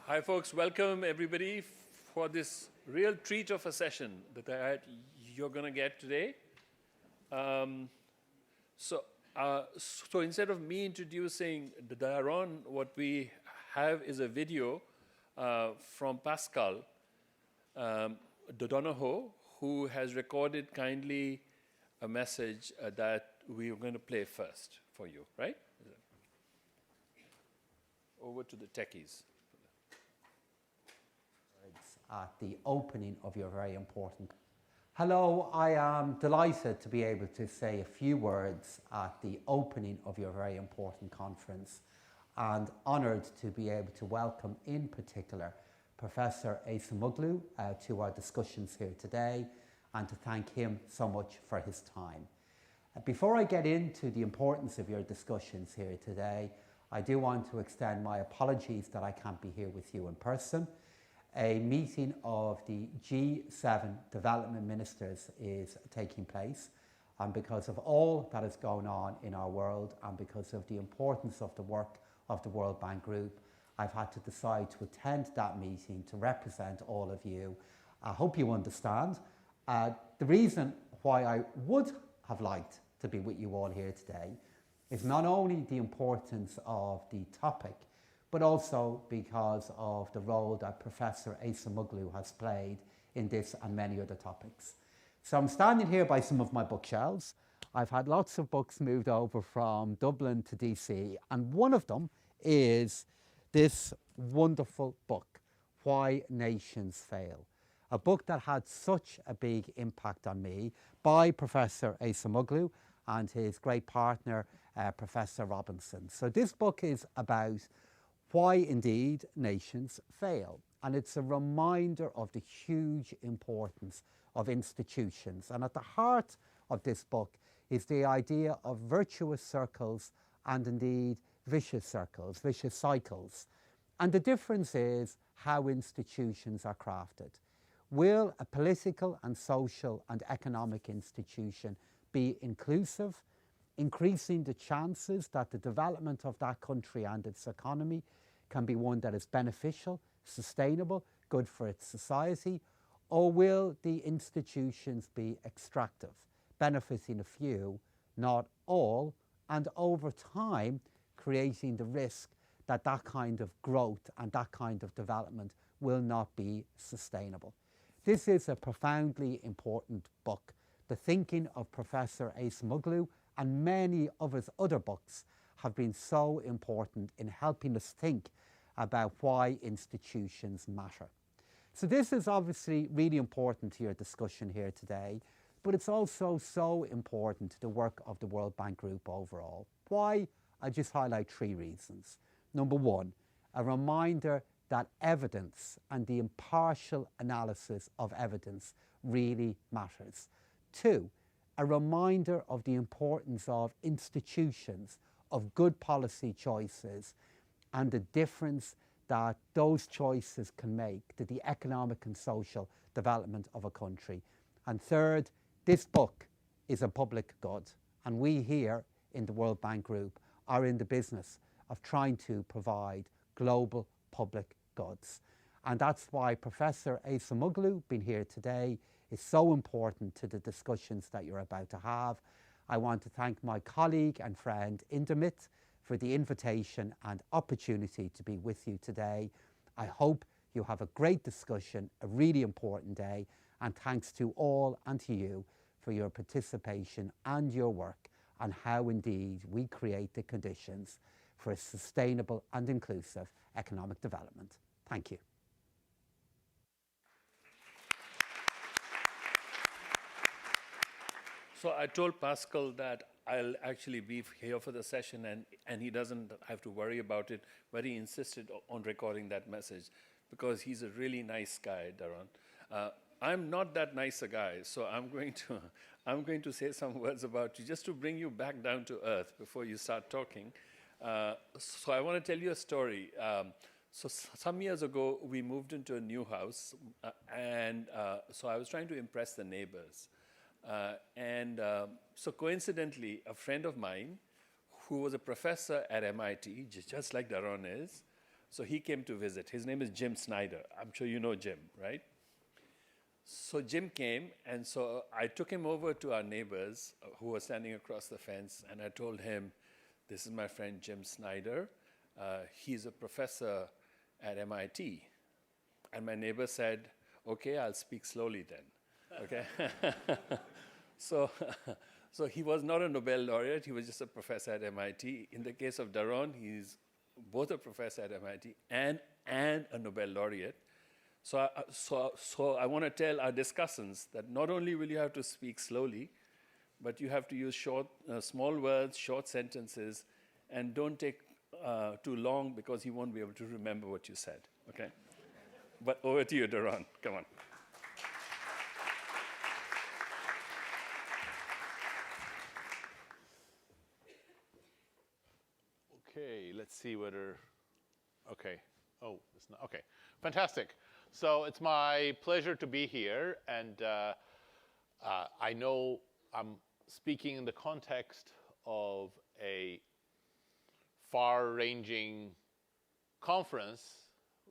Hi, folks. Welcome, everybody, for this real treat of a session that you're going to get today. So instead of me introducing Daron, what we have is a video from Pascal Dodonoho, who has recorded kindly a message that we are going to play first for you, right? Over to the techies. At the opening of your very important. Hello, I am delighted to be able to say a few words at the opening of your very important conference and honoured to be able to welcome in particular Professor Acemoglu to our discussions here today and to thank him so much for his time. Before I get into the importance of your discussions here today, I do want to extend my apologies that I can't be here with you in person. A meeting of the G7 development ministers is taking place, and because of all that is going on in our world and because of the importance of the work of the World Bank Group, I've had to decide to attend that meeting to represent all of you. I hope you understand. The reason why I would have liked to be with you all here today is not only the importance of the topic, but also because of the role that Professor Acemoglu has played in this and many other topics. So I'm standing here by some of my bookshelves. I've had lots of books moved over from Dublin to DC, and one of them is this wonderful book, Why Nations Fail, a book that had such a big impact on me by Professor Acemoglu and his great partner, Professor Robinson. So this book is about why indeed nations fail. And it's a reminder of the huge importance of institutions. And at the heart of this book is the idea of virtuous circles and indeed vicious circles, vicious cycles. And the difference is how institutions are crafted. Will a political and social and economic institution be inclusive, increasing the chances that the development of that country and its economy can be one that is beneficial, sustainable, good for its society? Or will the institutions be extractive, benefiting a few, not all, and over time creating the risk that that kind of growth and that kind of development will not be sustainable? This is a profoundly important book. The thinking of Professor Acemoglu and many of his other books have been so important in helping us think about why institutions matter. So this is obviously really important to your discussion here today, but it's also so important to the work of the World Bank Group overall. Why? I just highlight three reasons. Number one, a reminder that evidence and the impartial analysis of evidence really matters. Two, a reminder of the importance of institutions, of good policy choices, and the difference that those choices can make to the economic and social development of a country. And third, this book is a public good, and we here in the World Bank Group are in the business of trying to provide global public goods. And that's why Professor Acemoglu being here today is so important to the discussions that you're about to have. I want to thank my colleague and friend Indemit for the invitation and opportunity to be with you today. I hope you have a great discussion, a really important day, and thanks to all and to you for your participation and your work on how indeed we create the conditions for a sustainable and inclusive economic development. Thank you. So I told Pascal that I'll actually be here for the session, and he doesn't have to worry about it, but he insisted on recording that message because he's a really nice guy, Daron. I'm not that nice a guy, so I'm going to say some words about you just to bring you back down to earth before you start talking. So I want to tell you a story. So some years ago, we moved into a new house, and so I was trying to impress the neighbors. So coincidentally, a friend of mine who was a professor at MIT, just like Daron is, So he came to visit. His name is Jim Snyder. I'm sure you know Jim, right? So Jim came, and so I took him over to our neighbors who were standing across the fence, and I told him, this is my friend Jim Snyder. He's a professor at MIT. And my neighbor said, okay, I'll speak slowly then, okay? So he was not a Nobel laureate, he was just a professor at MIT. In the case of Daron, he's both a professor at MIT and a Nobel laureate. So I want to tell our discussants that not only will you have to speak slowly, but you have to use small words, short sentences, and don't take too long because he won't be able to remember what you said, okay? But over to you, Daron, come on. Okay, let's see whether, okay. Oh, it's not, okay. Fantastic. So it's my pleasure to be here, and I know I'm speaking in the context of a far-ranging conference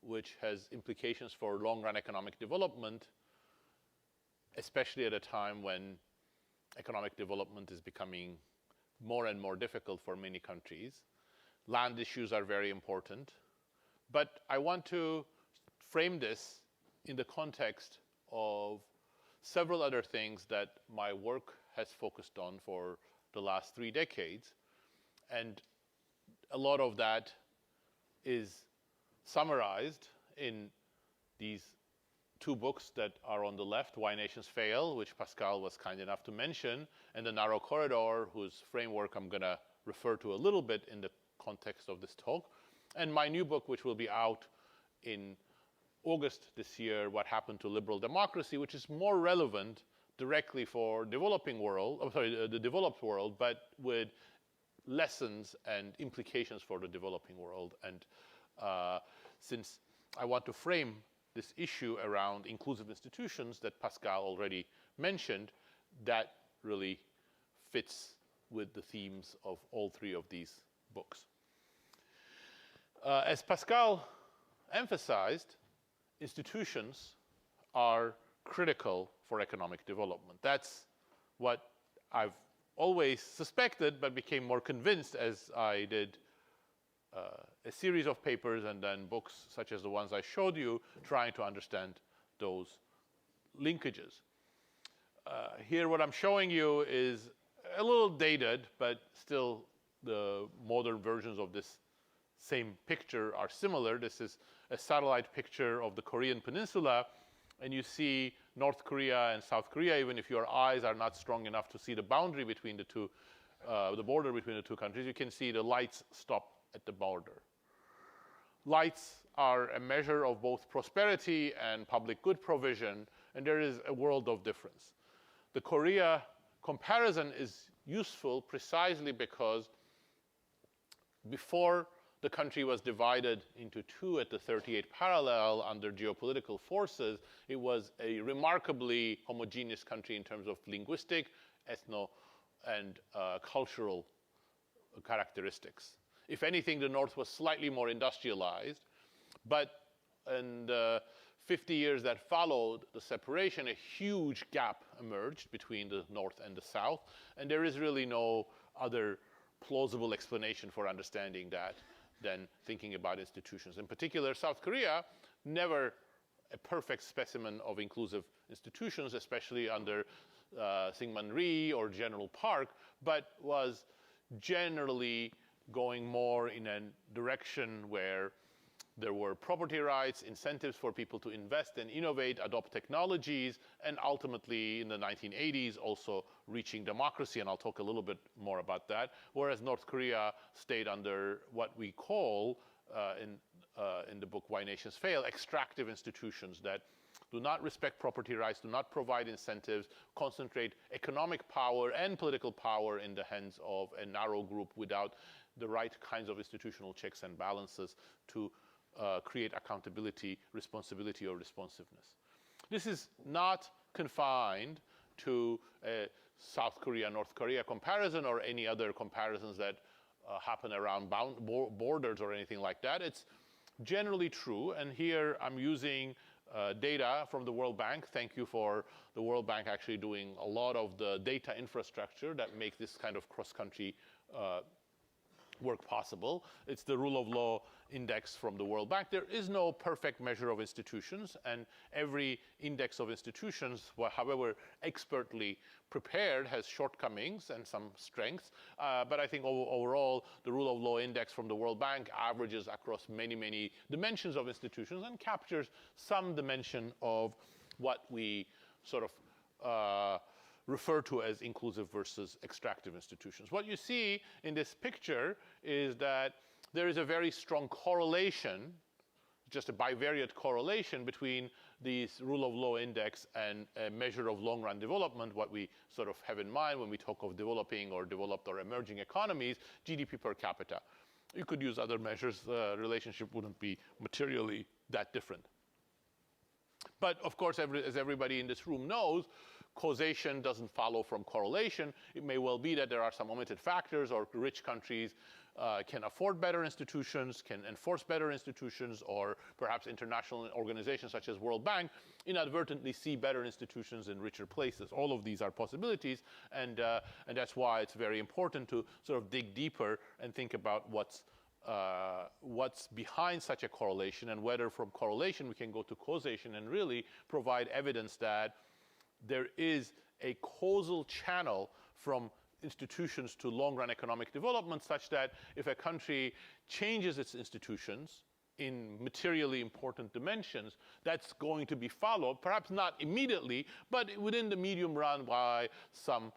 which has implications for long-run economic development, especially at a time when economic development is becoming more and more difficult for many countries. Land issues are very important. But I want to frame this in the context of several other things that my work has focused on for the last 3 decades. And a lot of that is summarized in these 2 books that are on the left, Why Nations Fail, which Pascal was kind enough to mention, and The Narrow Corridor, whose framework I'm going to refer to a little bit in the context of this talk. And my new book, which will be out in August this year, What Happened to Liberal Democracy, which is more relevant directly for the developed world, but with lessons and implications for the developing world. And since I want to frame this issue around inclusive institutions that Pascal already mentioned, that really fits with the themes of all 3 of these books. As Pascal emphasized, institutions are critical for economic development. That's what I've always suspected, but became more convinced as I did a series of papers and then books such as the ones I showed you, trying to understand those linkages. Here what I'm showing you is a little dated, but still the modern versions of this same picture are similar. This is a satellite picture of the Korean peninsula, and you see North Korea and South Korea, even if your eyes are not strong enough to see the boundary between the two, the border between the 2 countries, you can see the lights stop at the border. Lights are a measure of both prosperity and public good provision, and there is a world of difference. The Korea comparison is useful precisely because before the country was divided into 2 at the 38th parallel under geopolitical forces, it was a remarkably homogeneous country in terms of linguistic, ethno, and cultural characteristics. If anything, the North was slightly more industrialized, but in the 50 years that followed the separation, a huge gap emerged between the North and the South, and there is really no other plausible explanation for understanding that than thinking about institutions. In particular, South Korea, never a perfect specimen of inclusive institutions, especially under Syngman Rhee or General Park, but was generally going more in a direction where there were property rights, incentives for people to invest and innovate, adopt technologies, and ultimately in the 1980s also reaching democracy, and I'll talk a little bit more about that, whereas North Korea stayed under what we call, in the book Why Nations Fail, extractive institutions that do not respect property rights, do not provide incentives, concentrate economic power and political power in the hands of a narrow group without the right kinds of institutional checks and balances to create accountability, responsibility, or responsiveness. This is not confined to a South Korea-North Korea comparison or any other comparisons that happen around borders or anything like that. It's generally true. And here I'm using data from the World Bank. Thank you for the World Bank actually doing a lot of the data infrastructure that make this kind of cross-country work possible. It's the rule of law index from the World Bank. There is no perfect measure of institutions, and every index of institutions, however expertly prepared, has shortcomings and some strengths. But I think overall, the rule of law index from the World Bank averages across many, many dimensions of institutions and captures some dimension of what we sort of refer to as inclusive versus extractive institutions. What you see in this picture is that there is a very strong correlation, just a bivariate correlation between this rule of law index and a measure of long-run development, what we sort of have in mind when we talk of developing or developed or emerging economies, GDP per capita. You could use other measures. The relationship wouldn't be materially that different. But of course, as everybody in this room knows, causation doesn't follow from correlation. It may well be that there are some omitted factors, or rich countries can afford better institutions, can enforce better institutions, or perhaps international organizations such as World Bank inadvertently see better institutions in richer places. All of these are possibilities, and that's why it's very important to sort of dig deeper and think about what's behind such a correlation, and whether from correlation we can go to causation and really provide evidence that there is a causal channel from institutions to long-run economic development, such that if a country changes its institutions in materially important dimensions, that's going to be followed, perhaps not immediately, but within the medium run, by some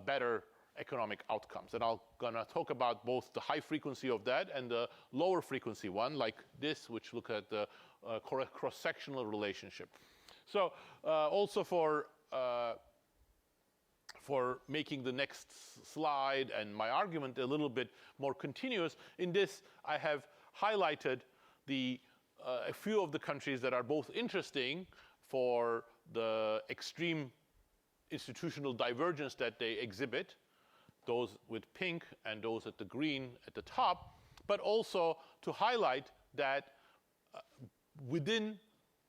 better economic outcomes. And I'm going to talk about both the high frequency of that and the lower frequency one, like this, which look at the cross-sectional relationship. So also for making the next slide and my argument a little bit more continuous, in this I have highlighted a few of the countries that are both interesting for the extreme institutional divergence that they exhibit, those with pink and those at the green at the top, but also to highlight that within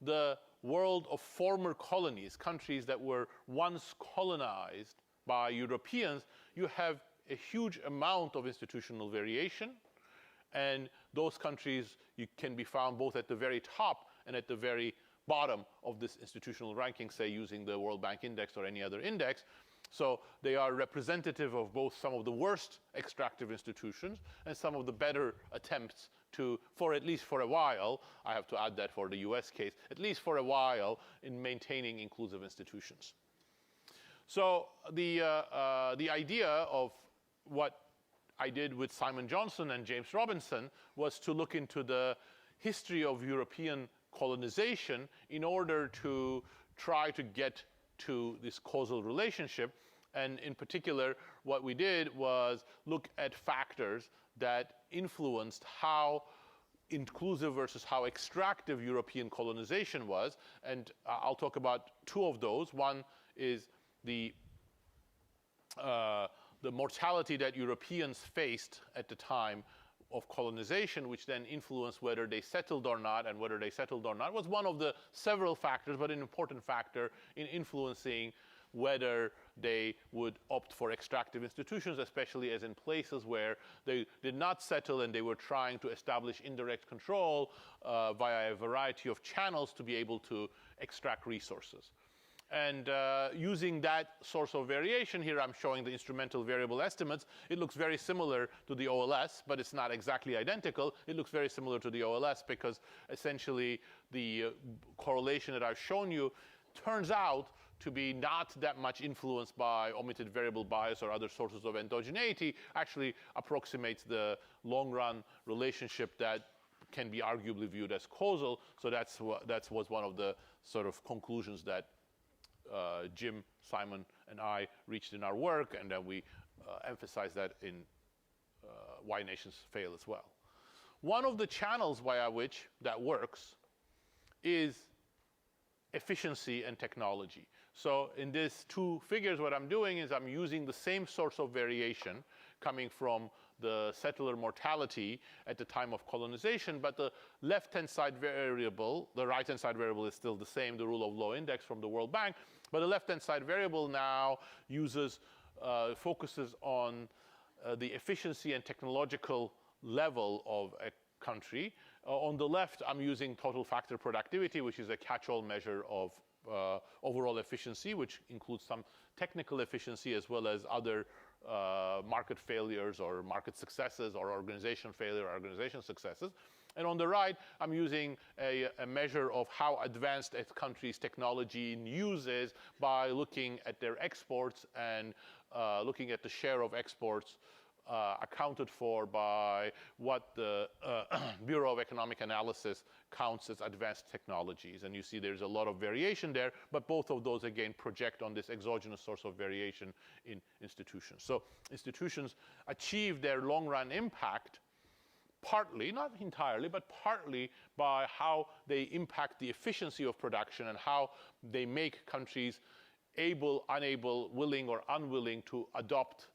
the world of former colonies, countries that were once colonized by Europeans, you have a huge amount of institutional variation. And those countries can be found both at the very top and at the very bottom of this institutional ranking, say using the World Bank Index or any other index. So they are representative of both some of the worst extractive institutions and some of the better attempts to, for at least for a while, I have to add that for the US case, at least for a while, in maintaining inclusive institutions. So the idea of what I did with Simon Johnson and James Robinson was to look into the history of European colonization in order to try to get to this causal relationship. And in particular, what we did was look at factors that influenced how inclusive versus how extractive European colonization was. And I'll talk about two of those. One is the mortality that Europeans faced at the time of colonization, which then influenced whether they settled or not, and whether they settled or not was one of the several factors, but an important factor in influencing whether they would opt for extractive institutions, especially as in places where they did not settle and they were trying to establish indirect control via a variety of channels to be able to extract resources. And using that source of variation, here I'm showing the instrumental variable estimates. It looks very similar to the OLS, but it's not exactly identical. It looks very similar to the OLS because essentially the correlation that I've shown you turns out to be not that much influenced by omitted variable bias or other sources of endogeneity, actually approximates the long-run relationship that can be arguably viewed as causal. So that was one of the sort of conclusions that Jim, Simon, and I reached in our work, and then we emphasize that in Why Nations Fail as well. One of the channels via which that works is efficiency and technology. So in these two figures, what I'm doing is I'm using the same source of variation coming from the settler mortality at the time of colonization, but the left-hand side variable, the right-hand side variable is still the same, the rule of law index from the World Bank, but the left-hand side variable now focuses on the efficiency and technological level of a country. On the left, I'm using total factor productivity, which is a catch-all measure of overall efficiency, which includes some technical efficiency as well as other market failures or market successes or organization failure or organization successes. And on the right, I'm using a measure of how advanced a country's technology in use is by looking at their exports and looking at the share of exports accounted for by what the Bureau of Economic Analysis counts as advanced technologies. And you see there's a lot of variation there, but both of those, again, project on this exogenous source of variation in institutions. So institutions achieve their long-run impact partly, not entirely, but partly by how they impact the efficiency of production and how they make countries able, unable, willing, or unwilling to adopt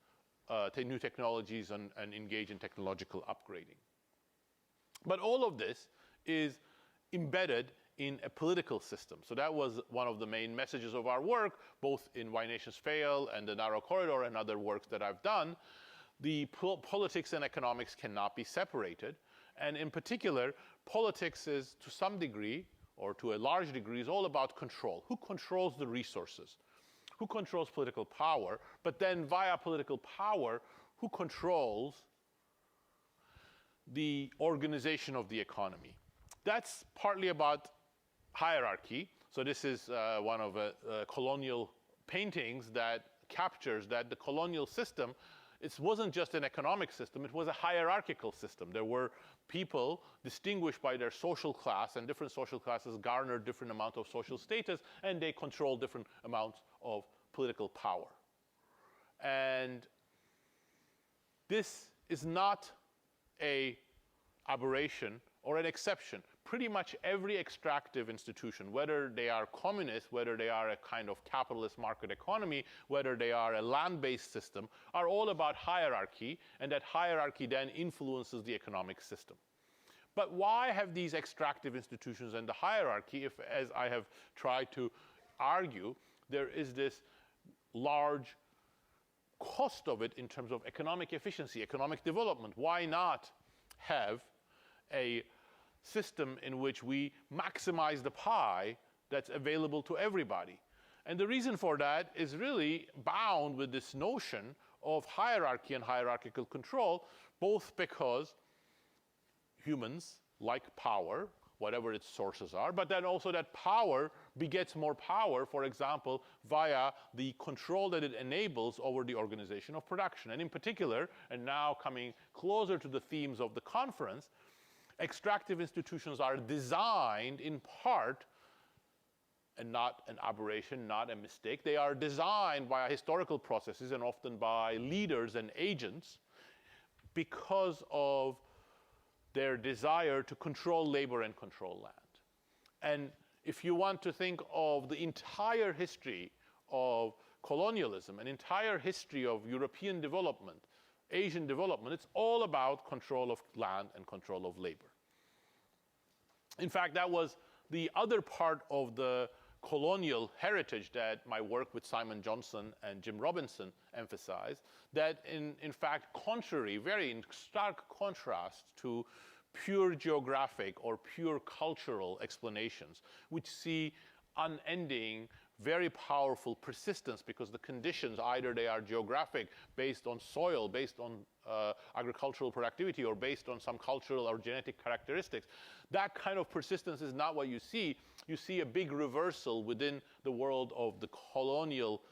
new technologies and engage in technological upgrading. But all of this is embedded in a political system. So that was one of the main messages of our work, both in Why Nations Fail and the Narrow Corridor and other works that I've done. The politics and economics cannot be separated. And in particular, politics is, to some degree, or to a large degree, is all about control. Who controls the resources? Who controls political power? But then via political power, who controls the organization of the economy? That's partly about hierarchy. So this is one of colonial paintings that captures that the colonial system, it wasn't just an economic system, it was a hierarchical system. There were people distinguished by their social class, and different social classes garnered different amount of social status, and they controlled different amounts of political power. And this is not an aberration or an exception. Pretty much every extractive institution, whether they are communist, whether they are a kind of capitalist market economy, whether they are a land-based system, are all about hierarchy, and that hierarchy then influences the economic system. But why have these extractive institutions and the hierarchy, if, as I have tried to argue, there is this large cost of it in terms of economic efficiency, economic development? Why not have a system in which we maximize the pie that's available to everybody? And the reason for that is really bound with this notion of hierarchy and hierarchical control, both because humans like power, whatever its sources are, but then also that power begets more power, for example, via the control that it enables over the organization of production. And in particular, and now coming closer to the themes of the conference, extractive institutions are designed in part, and not an aberration, not a mistake, they are designed by historical processes and often by leaders and agents because of their desire to control labor and control land. And if you want to think of the entire history of colonialism, an entire history of European development, Asian development, it's all about control of land and control of labor. In fact, that was the other part of the colonial heritage that my work with Simon Johnson and Jim Robinson emphasized, that in fact, contrary, very in stark contrast to pure geographic or pure cultural explanations, which see unending, very powerful persistence because the conditions, either they are geographic, based on soil, based on agricultural productivity, or based on some cultural or genetic characteristics. That kind of persistence is not what you see. You see a big reversal within the world of the colonial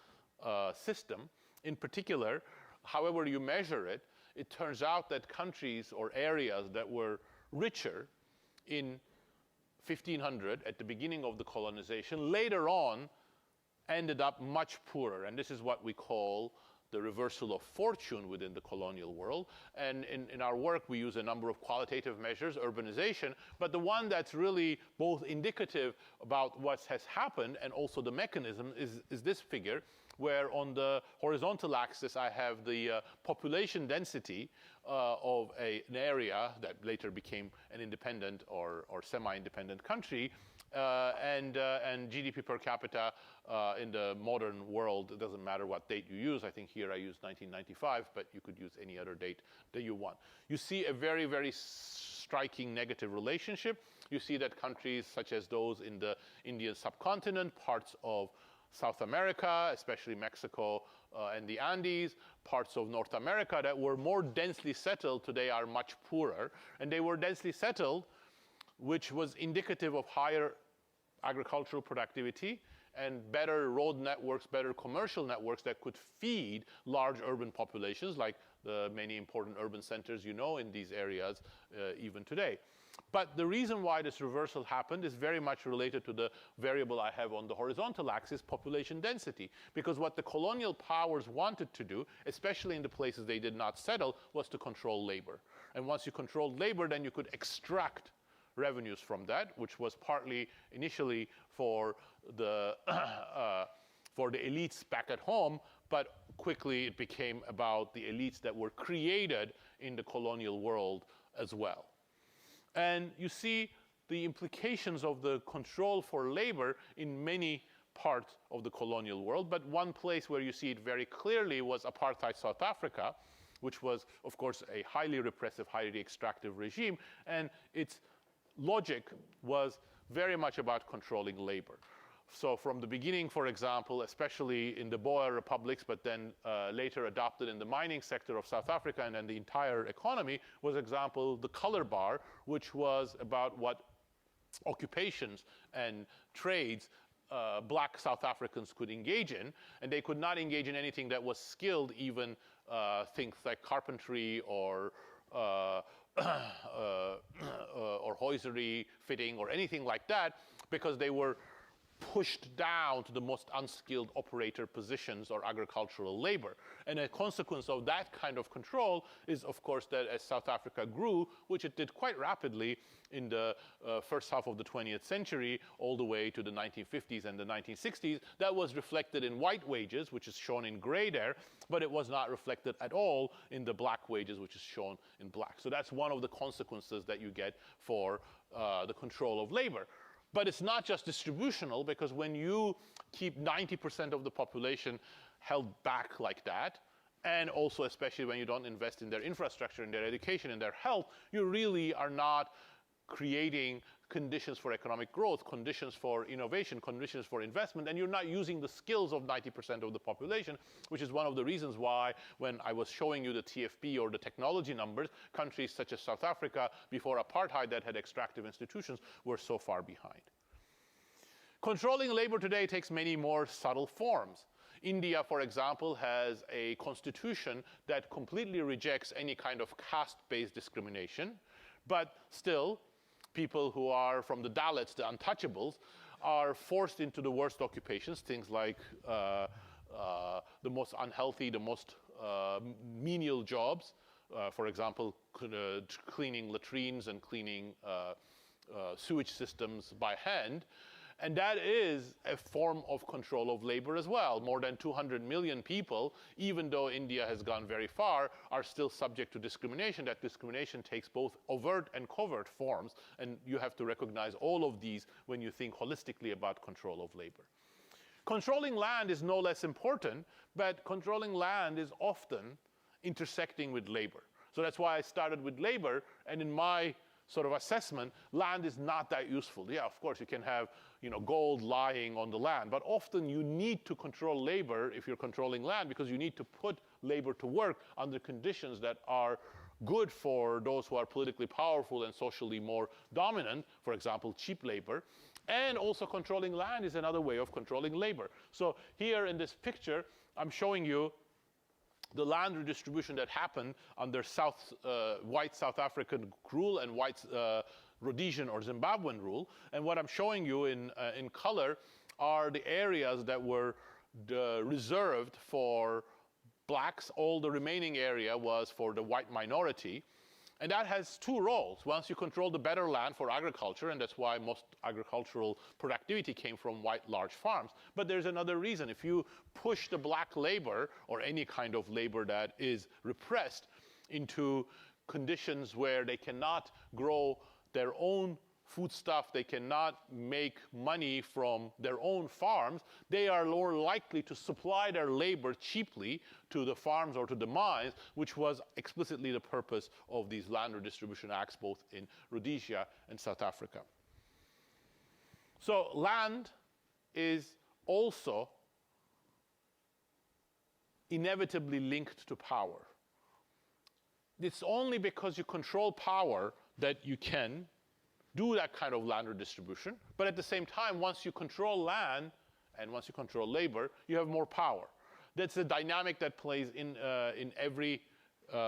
system. In particular, however you measure it, it turns out that countries or areas that were richer in 1500 at the beginning of the colonization, later on ended up much poorer. And this is what we call the reversal of fortune within the colonial world. And in our work, we use a number of qualitative measures, urbanization, but the one that's really both indicative about what has happened and also the mechanism is this figure, where on the horizontal axis I have the population density of an area that later became an independent or semi-independent country, and GDP per capita in the modern world. It doesn't matter what date you use. I think here I use 1995, but you could use any other date that you want. You see a very, very striking negative relationship. You see that countries such as those in the Indian subcontinent, parts of South America, especially Mexico and the Andes, parts of North America that were more densely settled today are much poorer. And they were densely settled, which was indicative of higher agricultural productivity and better road networks, better commercial networks that could feed large urban populations, like the many important urban centers you know in these areas even today. But the reason why this reversal happened is very much related to the variable I have on the horizontal axis, population density. Because what the colonial powers wanted to do, especially in the places they did not settle, was to control labor. And once you controlled labor, then you could extract revenues from that, which was partly initially for the elites back at home, but quickly it became about the elites that were created in the colonial world as well. And you see the implications of the control for labor in many parts of the colonial world, but one place where you see it very clearly was apartheid South Africa, which was, of course, a highly repressive, highly extractive regime, and its logic was very much about controlling labor. So from the beginning, for example, especially in the Boer republics, but then later adopted in the mining sector of South Africa and then the entire economy, was, example, the color bar, which was about what occupations and trades black South Africans could engage in. And they could not engage in anything that was skilled, even things like carpentry or hosiery fitting or anything like that, because they were pushed down to the most unskilled operator positions or agricultural labor. And a consequence of that kind of control is, of course, that as South Africa grew, which it did quite rapidly in the first half of the 20th century, all the way to the 1950s and the 1960s, that was reflected in white wages, which is shown in gray there, but it was not reflected at all in the black wages, which is shown in black. So that's one of the consequences that you get for the control of labor. But it's not just distributional, because when you keep 90% of the population held back like that, and also especially when you don't invest in their infrastructure, in their education, in their health, you really are not creating conditions for economic growth, conditions for innovation, conditions for investment, and you're not using the skills of 90% of the population, which is one of the reasons why, when I was showing you the TFP or the technology numbers, countries such as South Africa, before apartheid, that had extractive institutions, were so far behind. Controlling labor today takes many more subtle forms. India, for example, has a constitution that completely rejects any kind of caste-based discrimination, but still, people who are from the Dalits, the untouchables, are forced into the worst occupations, things like the most unhealthy, the most menial jobs, for example, cleaning latrines and cleaning sewage systems by hand. And that is a form of control of labor as well. More than 200 million people, even though India has gone very far, are still subject to discrimination. That discrimination takes both overt and covert forms, and you have to recognize all of these when you think holistically about control of labor. Controlling land is no less important, but controlling land is often intersecting with labor. So that's why I started with labor, and in my sort of assessment, land is not that useful. Yeah, of course, you can have gold lying on the land, but often you need to control labor if you're controlling land, because you need to put labor to work under conditions that are good for those who are politically powerful and socially more dominant, for example, cheap labor. And also controlling land is another way of controlling labor. So here in this picture, I'm showing you the land redistribution that happened under white South African rule and white Rhodesian or Zimbabwean rule. And what I'm showing you in color are the areas that were reserved for blacks. All the remaining area was for the white minority. And that has two roles. Once you control the better land for agriculture, and that's why most agricultural productivity came from white large farms. But there's another reason. If you push the black labor, or any kind of labor that is repressed, into conditions where they cannot grow their own foodstuff, they cannot make money from their own farms, they are more likely to supply their labor cheaply to the farms or to the mines, which was explicitly the purpose of these land redistribution acts, both in Rhodesia and South Africa. So land is also inevitably linked to power. It's only because you control power that you can do that kind of land redistribution. But at the same time, once you control land and once you control labor, you have more power. That's a dynamic that plays in every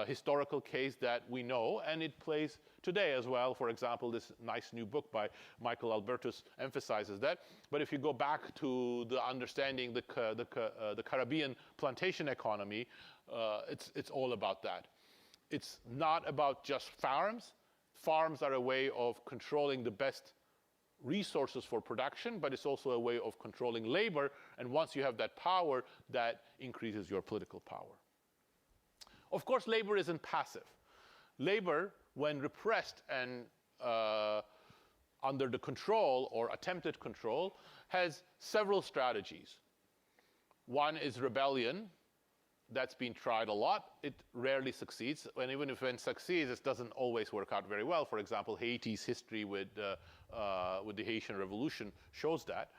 historical case that we know, and it plays today as well. For example, this nice new book by Michael Albertus emphasizes that. But if you go back to the understanding the Caribbean plantation economy, it's all about that. It's not about just farms. Farms are a way of controlling the best resources for production, but it's also a way of controlling labor. And once you have that power, that increases your political power. Of course, labor isn't passive. Labor, when repressed and under the control or attempted control, has several strategies. One is rebellion. That's been tried a lot. It rarely succeeds. And even if it succeeds, it doesn't always work out very well. For example, Haiti's history with the Haitian Revolution shows that.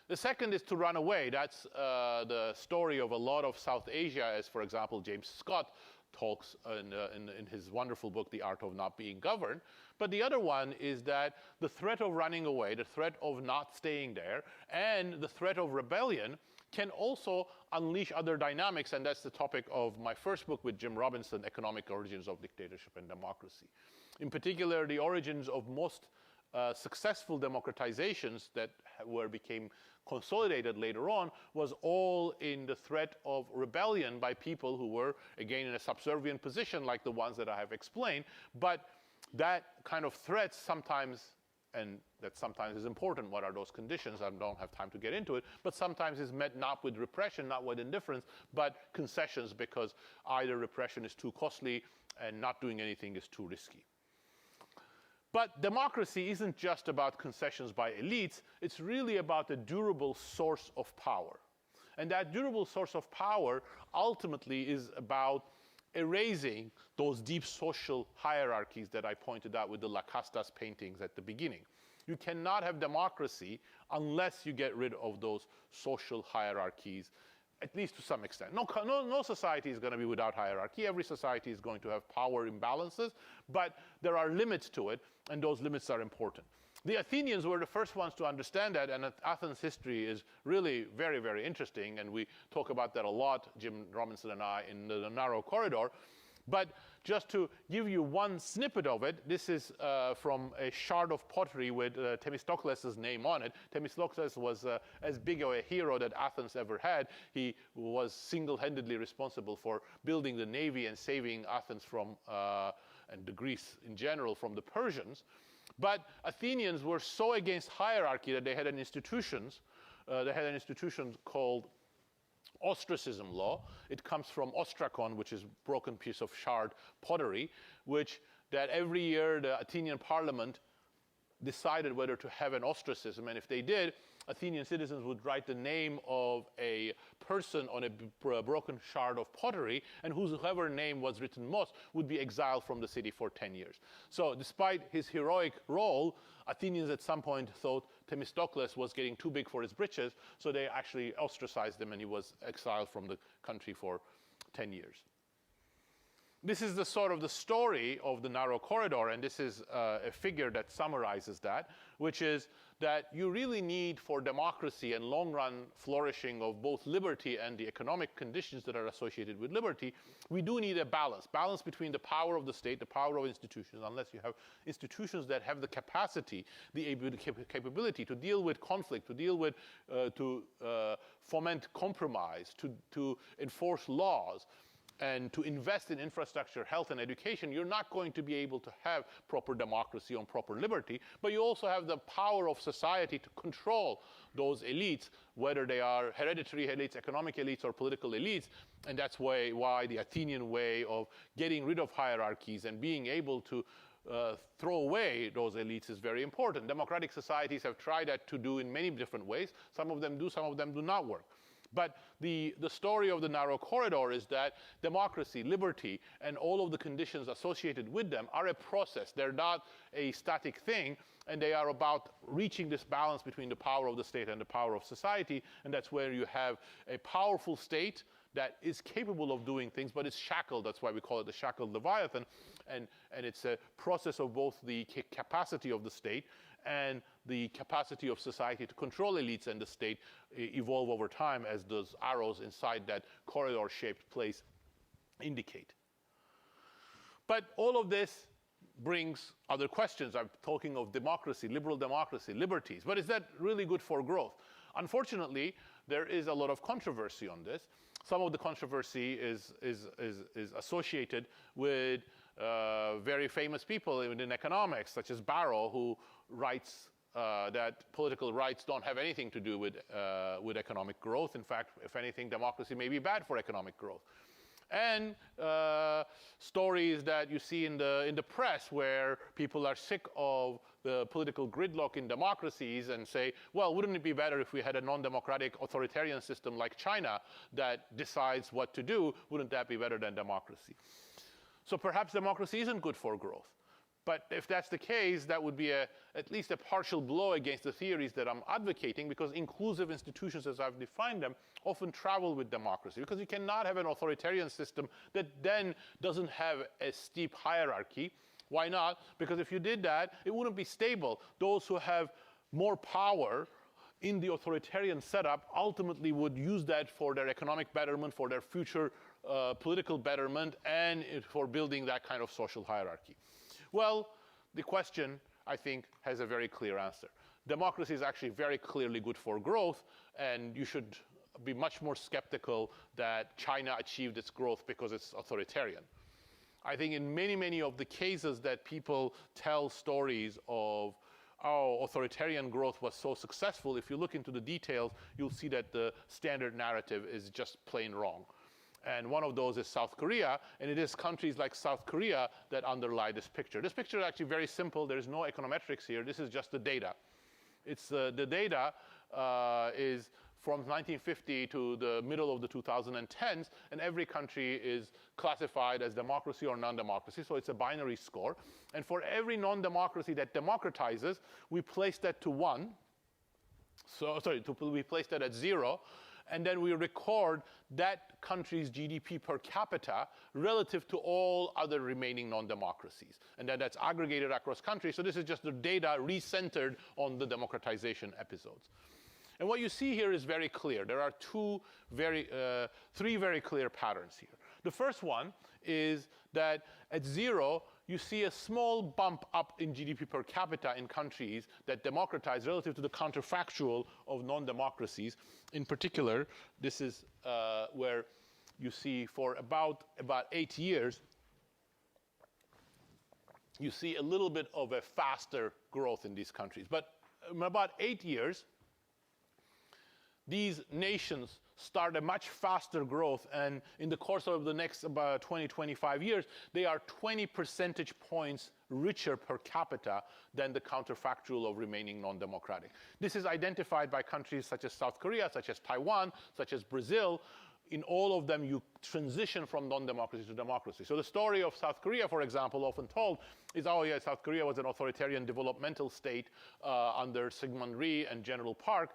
The second is to run away. That's the story of a lot of South Asia, as, for example, James Scott talks in his wonderful book, The Art of Not Being Governed. But the other one is that the threat of running away, the threat of not staying there, and the threat of rebellion can also unleash other dynamics, and that's the topic of my first book with Jim Robinson, Economic Origins of Dictatorship and Democracy. In particular, the origins of most successful democratizations that became consolidated later on was all in the threat of rebellion by people who were, again, in a subservient position like the ones that I have explained. But that kind of threat sometimes, and that sometimes is important, what are those conditions? I don't have time to get into it, but sometimes is met not with repression, not with indifference, but concessions, because either repression is too costly and not doing anything is too risky. But democracy isn't just about concessions by elites, it's really about a durable source of power. And that durable source of power ultimately is about erasing those deep social hierarchies that I pointed out with the La Casta's paintings at the beginning. You cannot have democracy unless you get rid of those social hierarchies, at least to some extent. No society is going to be without hierarchy. Every society is going to have power imbalances, but there are limits to it, and those limits are important. The Athenians were the first ones to understand that, and Athens' history is really very, very interesting, and we talk about that a lot, Jim Robinson and I, in the Narrow Corridor. But just to give you one snippet of it, this is from a shard of pottery with Themistocles' name on it. Themistocles was as big of a hero that Athens ever had. He was single-handedly responsible for building the navy and saving Athens from, and the Greece in general, from the Persians. But Athenians were so against hierarchy that they had an institution called ostracism law. It comes from ostrakon, which is broken piece of shard pottery, that every year the Athenian parliament decided whether to have an ostracism, and if they did, Athenian citizens would write the name of a person on a broken shard of pottery, and whoever name was written most would be exiled from the city for 10 years. So despite his heroic role, Athenians at some point thought Themistocles was getting too big for his britches, so they actually ostracized him, and he was exiled from the country for 10 years. This is the sort of the story of the Narrow Corridor, and this is a figure that summarizes that, which is that you really need, for democracy and long-run flourishing of both liberty and the economic conditions that are associated with liberty, we do need a balance between the power of the state, the power of institutions, unless you have institutions that have the capacity, the capability to deal with conflict, to deal with, to foment compromise, to enforce laws, and to invest in infrastructure, health, and education, you're not going to be able to have proper democracy and proper liberty, but you also have the power of society to control those elites, whether they are hereditary elites, economic elites, or political elites. And that's why the Athenian way of getting rid of hierarchies and being able to throw away those elites is very important. Democratic societies have tried that to do in many different ways. Some of them do, some of them do not work. But the story of the narrow corridor is that democracy, liberty, and all of the conditions associated with them are a process. They're not a static thing, and they are about reaching this balance between the power of the state and the power of society, and that's where you have a powerful state that is capable of doing things, but it's shackled. That's why we call it the shackled Leviathan, and it's a process of both the capacity of the state and the capacity of society to control elites and the state evolve over time, as those arrows inside that corridor-shaped place indicate. But all of this brings other questions. I'm talking of democracy, liberal democracy, liberties. But is that really good for growth? Unfortunately, there is a lot of controversy on this. Some of the controversy is associated with very famous people in economics, such as Barrow, who writes that political rights don't have anything to do with economic growth. In fact, if anything, democracy may be bad for economic growth. And stories that you see in the press where people are sick of the political gridlock in democracies and say, well, wouldn't it be better if we had a non-democratic authoritarian system like China that decides what to do? Wouldn't that be better than democracy? So perhaps democracy isn't good for growth. But if that's the case, that would be at least a partial blow against the theories that I'm advocating, because inclusive institutions, as I've defined them, often travel with democracy. Because you cannot have an authoritarian system that then doesn't have a steep hierarchy. Why not? Because if you did that, it wouldn't be stable. Those who have more power in the authoritarian setup ultimately would use that for their economic betterment, for their future political betterment, and for building that kind of social hierarchy. Well, the question, I think, has a very clear answer. Democracy is actually very clearly good for growth, and you should be much more skeptical that China achieved its growth because it's authoritarian. I think in many, many of the cases that people tell stories of how authoritarian growth was so successful, if you look into the details, you'll see that the standard narrative is just plain wrong. And one of those is South Korea, and it is countries like South Korea that underlie this picture. This picture is actually very simple. There's no econometrics here. This is just the data. It's the data is from 1950 to the middle of the 2010s, and every country is classified as democracy or non-democracy, so it's a binary score. And for every non-democracy that democratizes, we place that to 1. We place that at 0. And then we record that country's GDP per capita relative to all other remaining non-democracies. And then that's aggregated across countries. So this is just the data recentered on the democratization episodes. And what you see here is very clear. There are three very clear patterns here. The first one is that at 0, you see a small bump up in GDP per capita in countries that democratize relative to the counterfactual of non-democracies. In particular, this is where you see for about 8 years, you see a little bit of a faster growth in these countries. But in about 8 years, these nations start a much faster growth, and in the course of the next about 20, 25 years, they are 20 percentage points richer per capita than the counterfactual of remaining non-democratic. This is identified by countries such as South Korea, such as Taiwan, such as Brazil. In all of them, you transition from non-democracy to democracy. So the story of South Korea, for example, often told is, oh yeah, South Korea was an authoritarian developmental state under Syngman Rhee and General Park.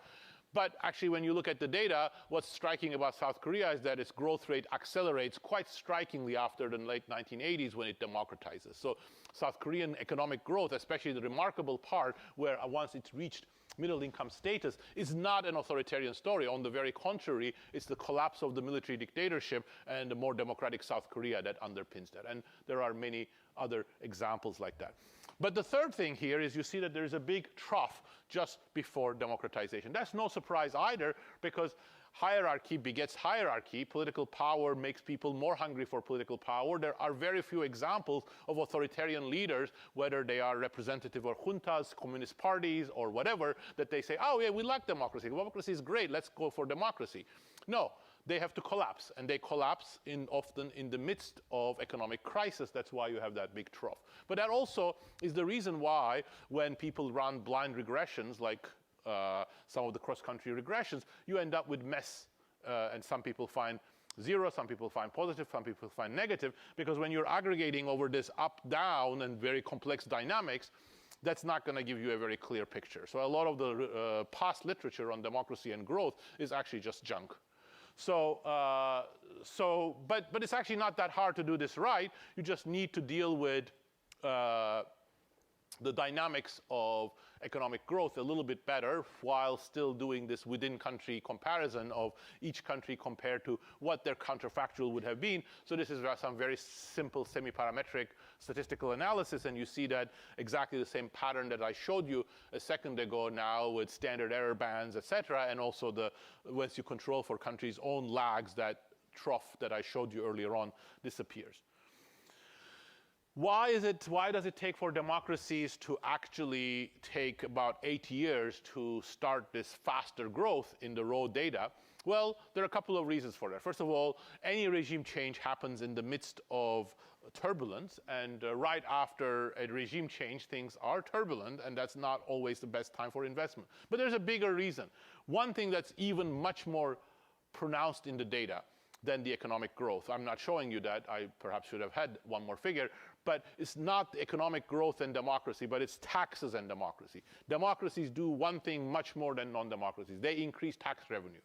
But actually, when you look at the data, what's striking about South Korea is that its growth rate accelerates quite strikingly after the late 1980s when it democratizes. So South Korean economic growth, especially the remarkable part where once it's reached middle income status, is not an authoritarian story. On the very contrary, it's the collapse of the military dictatorship and the more democratic South Korea that underpins that. And there are many other examples like that. But the third thing here is you see that there is a big trough just before democratization. That's no surprise either, because hierarchy begets hierarchy. Political power makes people more hungry for political power. There are very few examples of authoritarian leaders, whether they are representative or juntas, communist parties, or whatever, that they say, oh yeah, we like democracy. Democracy is great. Let's go for democracy. No, they have to collapse. And they collapse often in the midst of economic crisis. That's why you have that big trough. But that also is the reason why when people run blind regressions, like some of the cross-country regressions, you end up with mess. And some people find 0, some people find positive, some people find negative, because when you're aggregating over this up-down and very complex dynamics, that's not going to give you a very clear picture. So a lot of the past literature on democracy and growth is actually just junk. But it's actually not that hard to do this right. You just need to deal with the dynamics of economic growth a little bit better while still doing this within-country comparison of each country compared to what their counterfactual would have been. So this is some very simple semi-parametric statistical analysis, and you see that exactly the same pattern that I showed you a second ago now with standard error bands, et cetera, and also once you control for countries' own lags, that trough that I showed you earlier on disappears. Why does it take for democracies to actually take about 8 years to start this faster growth in the raw data? Well, there are a couple of reasons for that. First of all, any regime change happens in the midst of turbulence, and right after a regime change, things are turbulent, and that's not always the best time for investment. But there's a bigger reason. One thing that's even much more pronounced in the data than the economic growth. I'm not showing you that. I perhaps should have had one more figure. But it's not economic growth and democracy, but it's taxes and democracy. Democracies do one thing much more than non-democracies. They increase tax revenue.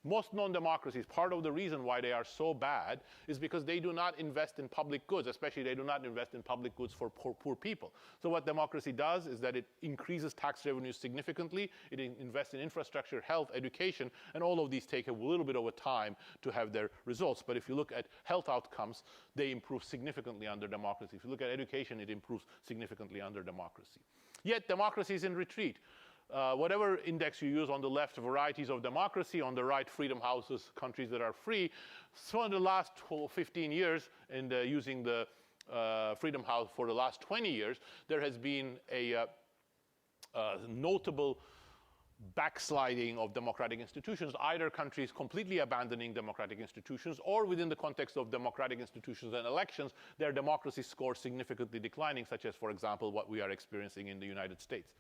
Most non-democracies, part of the reason why they are so bad is because they do not invest in public goods, especially they do not invest in public goods for poor people. So what democracy does is that it increases tax revenues significantly, it invests in infrastructure, health, education, and all of these take a little bit of a time to have their results. But if you look at health outcomes, they improve significantly under democracy. If you look at education, it improves significantly under democracy. Yet democracy is in retreat. Whatever index you use, on the left, varieties of democracy, on the right, freedom houses, countries that are free. So in the last 15 years, and using the Freedom House for the last 20 years, there has been a notable backsliding of democratic institutions, either countries completely abandoning democratic institutions, or within the context of democratic institutions and elections, their democracy scores significantly declining, such as, for example, what we are experiencing in the United States.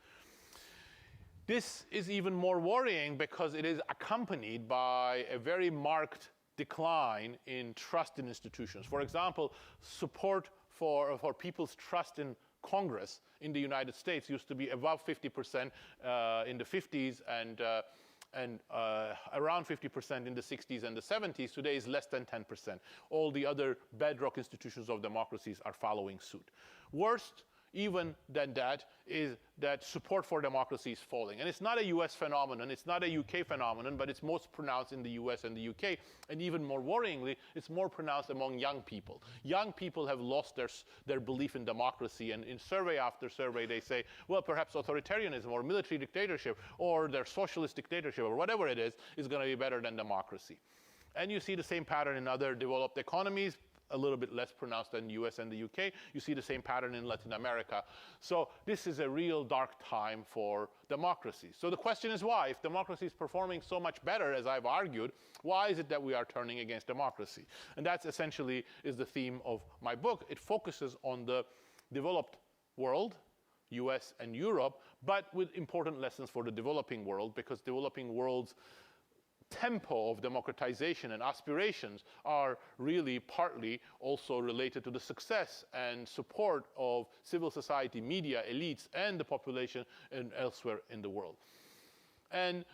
This is even more worrying because it is accompanied by a very marked decline in trust in institutions. For example, support for people's trust in Congress in the United States used to be above 50% in the 50s and around 50% in the 60s and the 70s. Today is less than 10%. All the other bedrock institutions of democracies are following suit. Worst even than that is that support for democracy is falling. And it's not a US phenomenon, it's not a UK phenomenon, but it's most pronounced in the US and the UK. And even more worryingly, it's more pronounced among young people. Young people have lost their belief in democracy, and in survey after survey they say, well, perhaps authoritarianism or military dictatorship or their socialist dictatorship or whatever it is going to be better than democracy. And you see the same pattern in other developed economies, a little bit less pronounced than the US and the UK. You see the same pattern in Latin America. So this is a real dark time for democracy. So the question is why? If democracy is performing so much better, as I've argued, why is it that we are turning against democracy? And that's essentially is the theme of my book. It focuses on the developed world, US and Europe, but with important lessons for the developing world, because developing world's tempo of democratization and aspirations are really partly also related to the success and support of civil society, media, elites, and the population and elsewhere in the world. And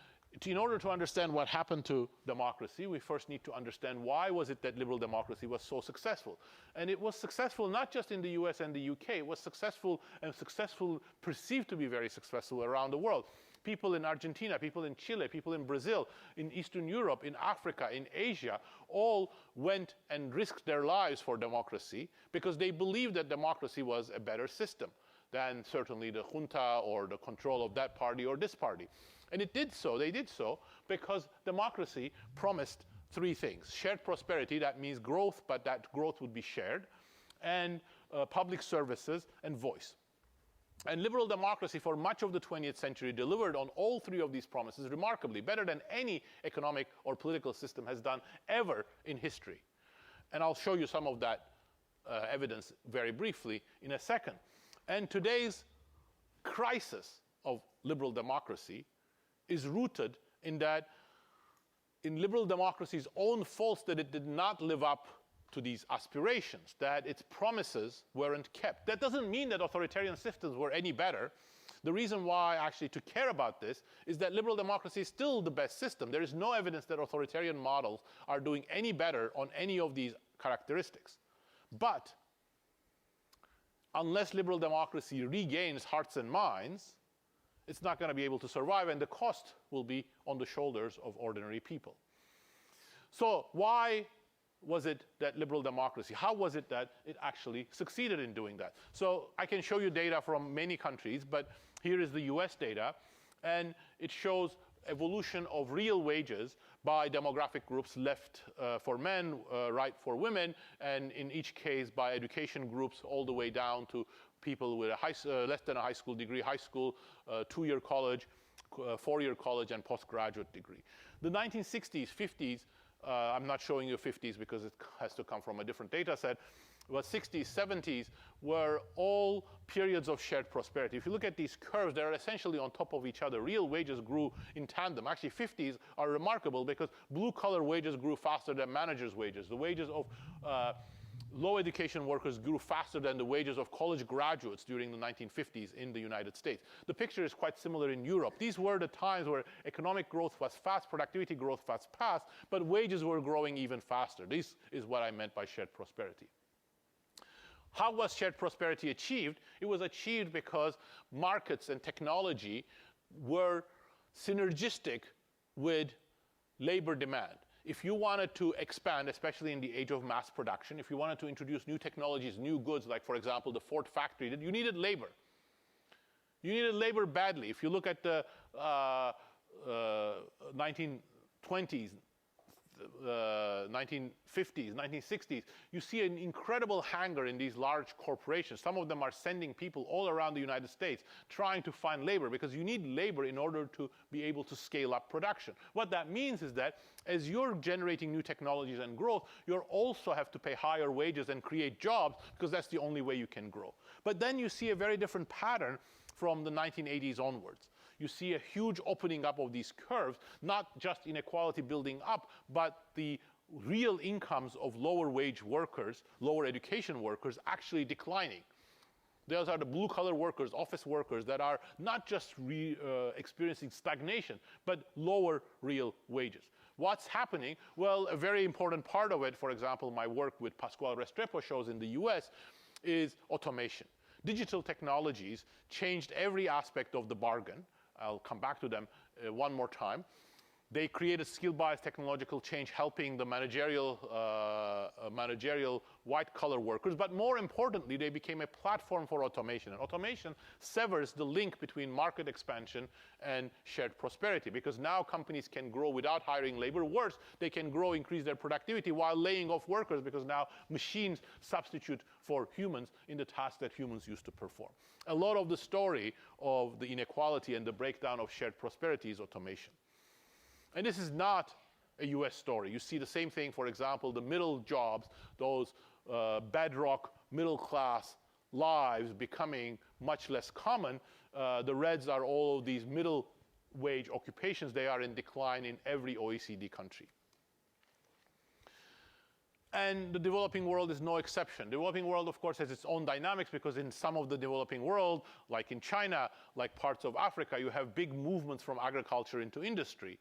in order to understand what happened to democracy, we first need to understand why was it that liberal democracy was so successful. And it was successful not just in the US and the UK, it was successful perceived to be very successful around the world. People in Argentina, people in Chile, people in Brazil, in Eastern Europe, in Africa, in Asia, all went and risked their lives for democracy because they believed that democracy was a better system. than certainly the junta or the control of that party or this party. And it did so, they did so, because democracy promised three things. Shared prosperity, that means growth, but that growth would be shared, and public services and voice. And liberal democracy for much of the 20th century delivered on all three of these promises remarkably, better than any economic or political system has done ever in history. And I'll show you some of that evidence very briefly in a second. And today's crisis of liberal democracy is rooted in that, in liberal democracy's own faults, that it did not live up to these aspirations, that its promises weren't kept. That doesn't mean that authoritarian systems were any better. The reason why actually to care about this is that liberal democracy is still the best system. There is no evidence that authoritarian models are doing any better on any of these characteristics. But unless liberal democracy regains hearts and minds, it's not going to be able to survive, and the cost will be on the shoulders of ordinary people. So why was it that liberal democracy, how was it that it actually succeeded in doing that? So I can show you data from many countries, but here is the US data, and it shows evolution of real wages by demographic groups, left for men, right for women, and in each case by education groups all the way down to people with a less than a high school degree, high school, two-year college, four-year college, and postgraduate degree. The 1960s, 50s, I'm not showing you 50s because it has to come from a different data set, but 60s, 70s were all periods of shared prosperity. If you look at these curves, they're essentially on top of each other. Real wages grew in tandem. Actually, 50s are remarkable because blue-collar wages grew faster than managers' wages. The wages of low education workers grew faster than the wages of college graduates during the 1950s in the United States. The picture is quite similar in Europe. These were the times where economic growth was fast, productivity growth was fast, but wages were growing even faster. This is what I meant by shared prosperity. How was shared prosperity achieved? It was achieved because markets and technology were synergistic with labor demand. If you wanted to expand, especially in the age of mass production, if you wanted to introduce new technologies, new goods, like, for example, the Ford factory, you needed labor. You needed labor badly. If you look at the 1920s, 1950s, 1960s, you see an incredible hunger in these large corporations. Some of them are sending people all around the United States trying to find labor, because you need labor in order to be able to scale up production. What that means is that as you're generating new technologies and growth, you also have to pay higher wages and create jobs, because that's the only way you can grow. But then you see a very different pattern from the 1980s onwards. You see a huge opening up of these curves, not just inequality building up, but the real incomes of lower wage workers, lower education workers, actually declining. Those are the blue-collar workers, office workers, that are not just experiencing stagnation, but lower real wages. What's happening? Well, a very important part of it, for example, my work with Pascual Restrepo shows in the US, is automation. Digital technologies changed every aspect of the bargain. I'll come back to them one more time. They created skill-biased technological change, helping the managerial white-collar workers. But more importantly, they became a platform for automation. And automation severs the link between market expansion and shared prosperity, because now companies can grow without hiring labor. Worse, they can grow, increase their productivity while laying off workers, because now machines substitute for humans in the tasks that humans used to perform. A lot of the story of the inequality and the breakdown of shared prosperity is automation. And this is not a US story. You see the same thing, for example, the middle jobs, those bedrock middle-class lives becoming much less common. The reds are all of these middle-wage occupations. They are in decline in every OECD country. And the developing world is no exception. The developing world, of course, has its own dynamics, because in some of the developing world, like in China, like parts of Africa, you have big movements from agriculture into industry.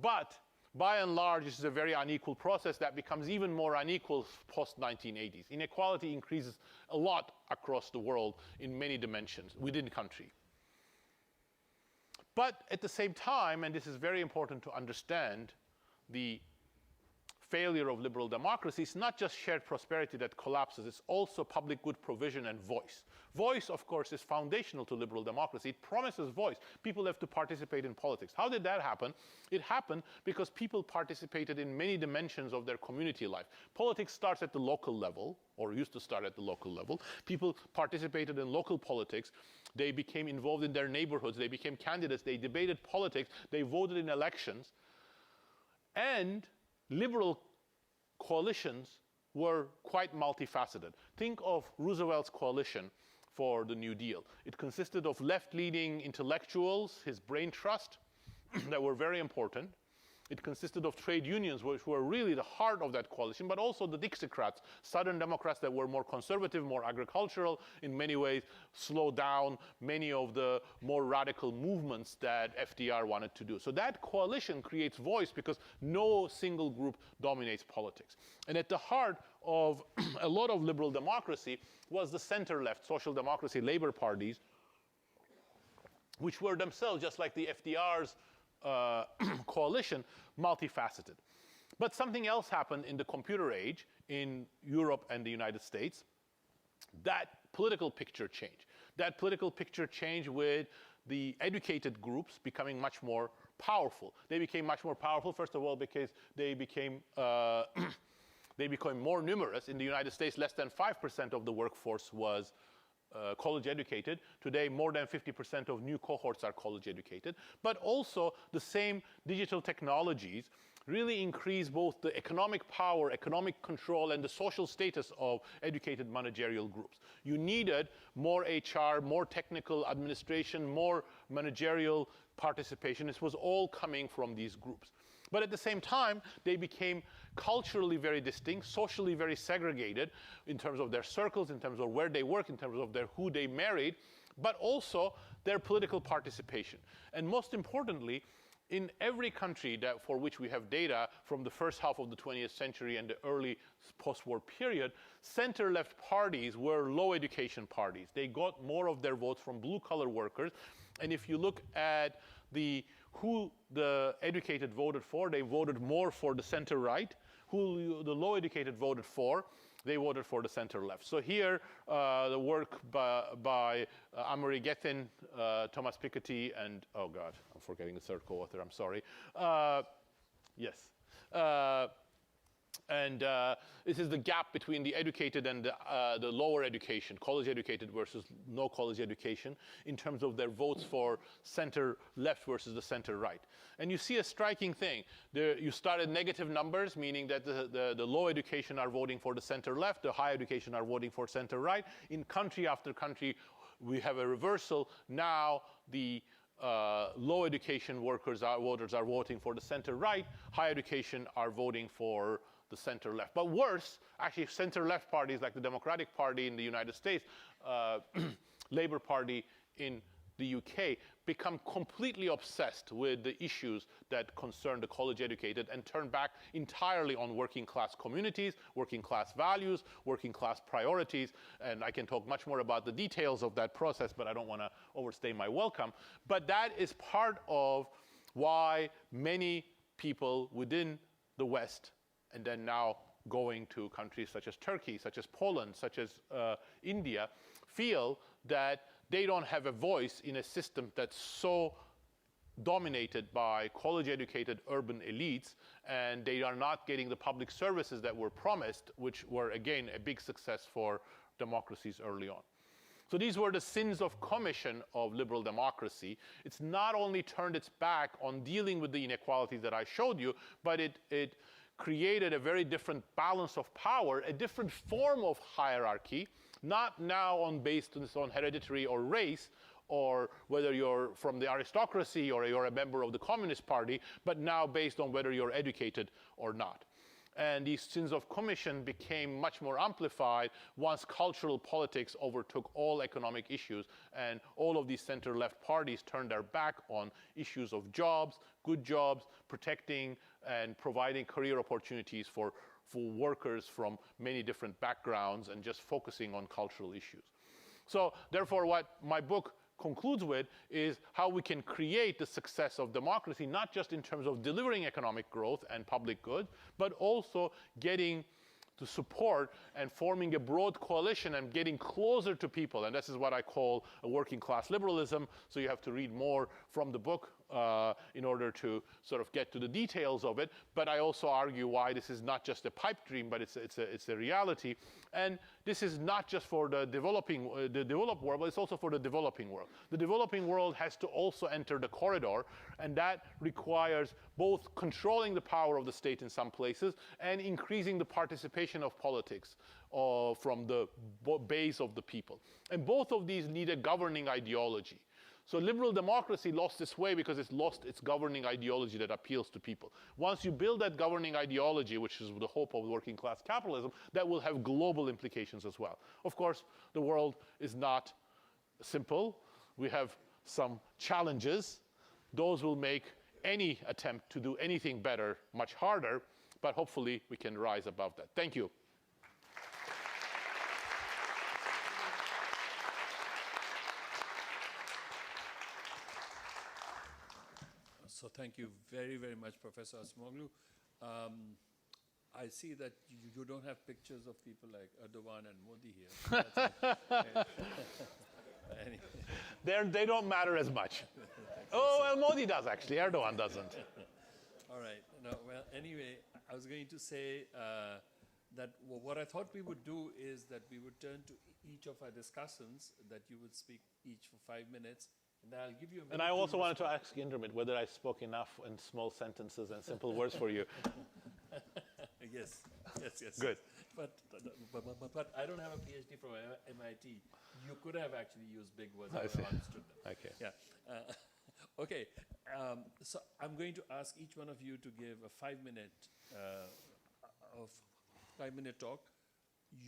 But by and large, this is a very unequal process that becomes even more unequal post-1980s. Inequality increases a lot across the world in many dimensions within the country. But at the same time, and this is very important to understand, the failure of liberal democracy is not just shared prosperity that collapses, it's also public good provision and voice. Voice, of course, is foundational to liberal democracy. It promises voice. People have to participate in politics. How did that happen? It happened because people participated in many dimensions of their community life. Politics starts at the local level, or used to start at the local level. People participated in local politics. They became involved in their neighborhoods. They became candidates. They debated politics. They voted in elections. And liberal coalitions were quite multifaceted. Think of Roosevelt's coalition for the New Deal. It consisted of left-leaning intellectuals, his brain trust, that were very important. It consisted of trade unions, which were really the heart of that coalition, but also the Dixiecrats, Southern Democrats that were more conservative, more agricultural, in many ways slowed down many of the more radical movements that FDR wanted to do. So that coalition creates voice because no single group dominates politics. And at the heart of a lot of liberal democracy was the center-left, social democracy, labor parties, which were themselves, just like the FDR's coalition, multifaceted. But something else happened in the computer age in Europe and the United States. That political picture changed. That political picture changed with the educated groups becoming much more powerful. They became much more powerful, first of all, because they became more numerous. In the United States, less than 5% of the workforce was college educated. Today, more than 50% of new cohorts are college educated. But also, the same digital technologies really increase both the economic power, economic control, and the social status of educated managerial groups. You needed more HR, more technical administration, more managerial participation. This was all coming from these groups. But at the same time, they became culturally very distinct, socially very segregated in terms of their circles, in terms of where they work, in terms of who they married, but also their political participation. And most importantly, in every country for which we have data from the first half of the 20th century and the early post-war period, center-left parties were low education parties. They got more of their votes from blue-collar workers. And if you look at who the educated voted for, they voted more for the center-right. Who the low-educated voted for, they voted for the center-left. So here, the work by Amory Gethin, Thomas Piketty, and, oh God, I'm forgetting the third co-author, I'm sorry. Yes. And this is the gap between the educated and the lower education, college educated versus no college education, in terms of their votes for center left versus the center right. And you see a striking thing. You start at negative numbers, meaning that the low education are voting for the center left, the high education are voting for center right. In country after country, we have a reversal. Now the low education voters are voting for the center right, high education are voting for the center-left. But worse, actually, center-left parties like the Democratic Party in the United States, Labour Party in the UK, become completely obsessed with the issues that concern the college-educated and turn back entirely on working-class communities, working-class values, working-class priorities. And I can talk much more about the details of that process, but I don't want to overstay my welcome. But that is part of why many people within the West, and then now going to countries such as Turkey, such as Poland, such as India, feel that they don't have a voice in a system that's so dominated by college-educated urban elites, and they are not getting the public services that were promised, which were, again, a big success for democracies early on. So these were the sins of commission of liberal democracy. It's not only turned its back on dealing with the inequalities that I showed you, but it created a very different balance of power, a different form of hierarchy, not now based on hereditary or race, or whether you're from the aristocracy or you're a member of the Communist Party, but now based on whether you're educated or not. And these sins of commission became much more amplified once cultural politics overtook all economic issues, and all of these center-left parties turned their back on issues of jobs, good jobs, protecting and providing career opportunities for workers from many different backgrounds, and just focusing on cultural issues. So therefore, what my book concludes with is how we can create the success of democracy, not just in terms of delivering economic growth and public good, but also getting to support and forming a broad coalition and getting closer to people. And this is what I call a working class liberalism. So you have to read more from the book in order to sort of get to the details of it. But I also argue why this is not just a pipe dream, but it's a reality. And this is not just for the developed world, but it's also for the developing world. The developing world has to also enter the corridor, and that requires both controlling the power of the state in some places and increasing the participation of politics from the base of the people. And both of these need a governing ideology. So liberal democracy lost its way because it's lost its governing ideology that appeals to people. Once you build that governing ideology, which is the hope of working class capitalism, that will have global implications as well. Of course, the world is not simple. We have some challenges. Those will make any attempt to do anything better much harder, but hopefully we can rise above that. Thank you. So thank you very, very much, Professor Acemoglu. I see that you don't have pictures of people like Erdogan and Modi here. Anyway. They don't matter as much. Oh, well, Modi does, actually. Erdogan doesn't. All right. No, well, anyway, I was going to say that what I thought we would do is that we would turn to each of our discussants, that you would speak each for 5 minutes, and I'll give you a minute. And I also wanted to ask Indermit whether I spoke enough in small sentences and simple words for you. Yes. Good. But I don't have a PhD from MIT. You could have actually used big words. I see. Understood them. Okay. Yeah. Okay. So I'm going to ask each one of you to give a 5-minute talk.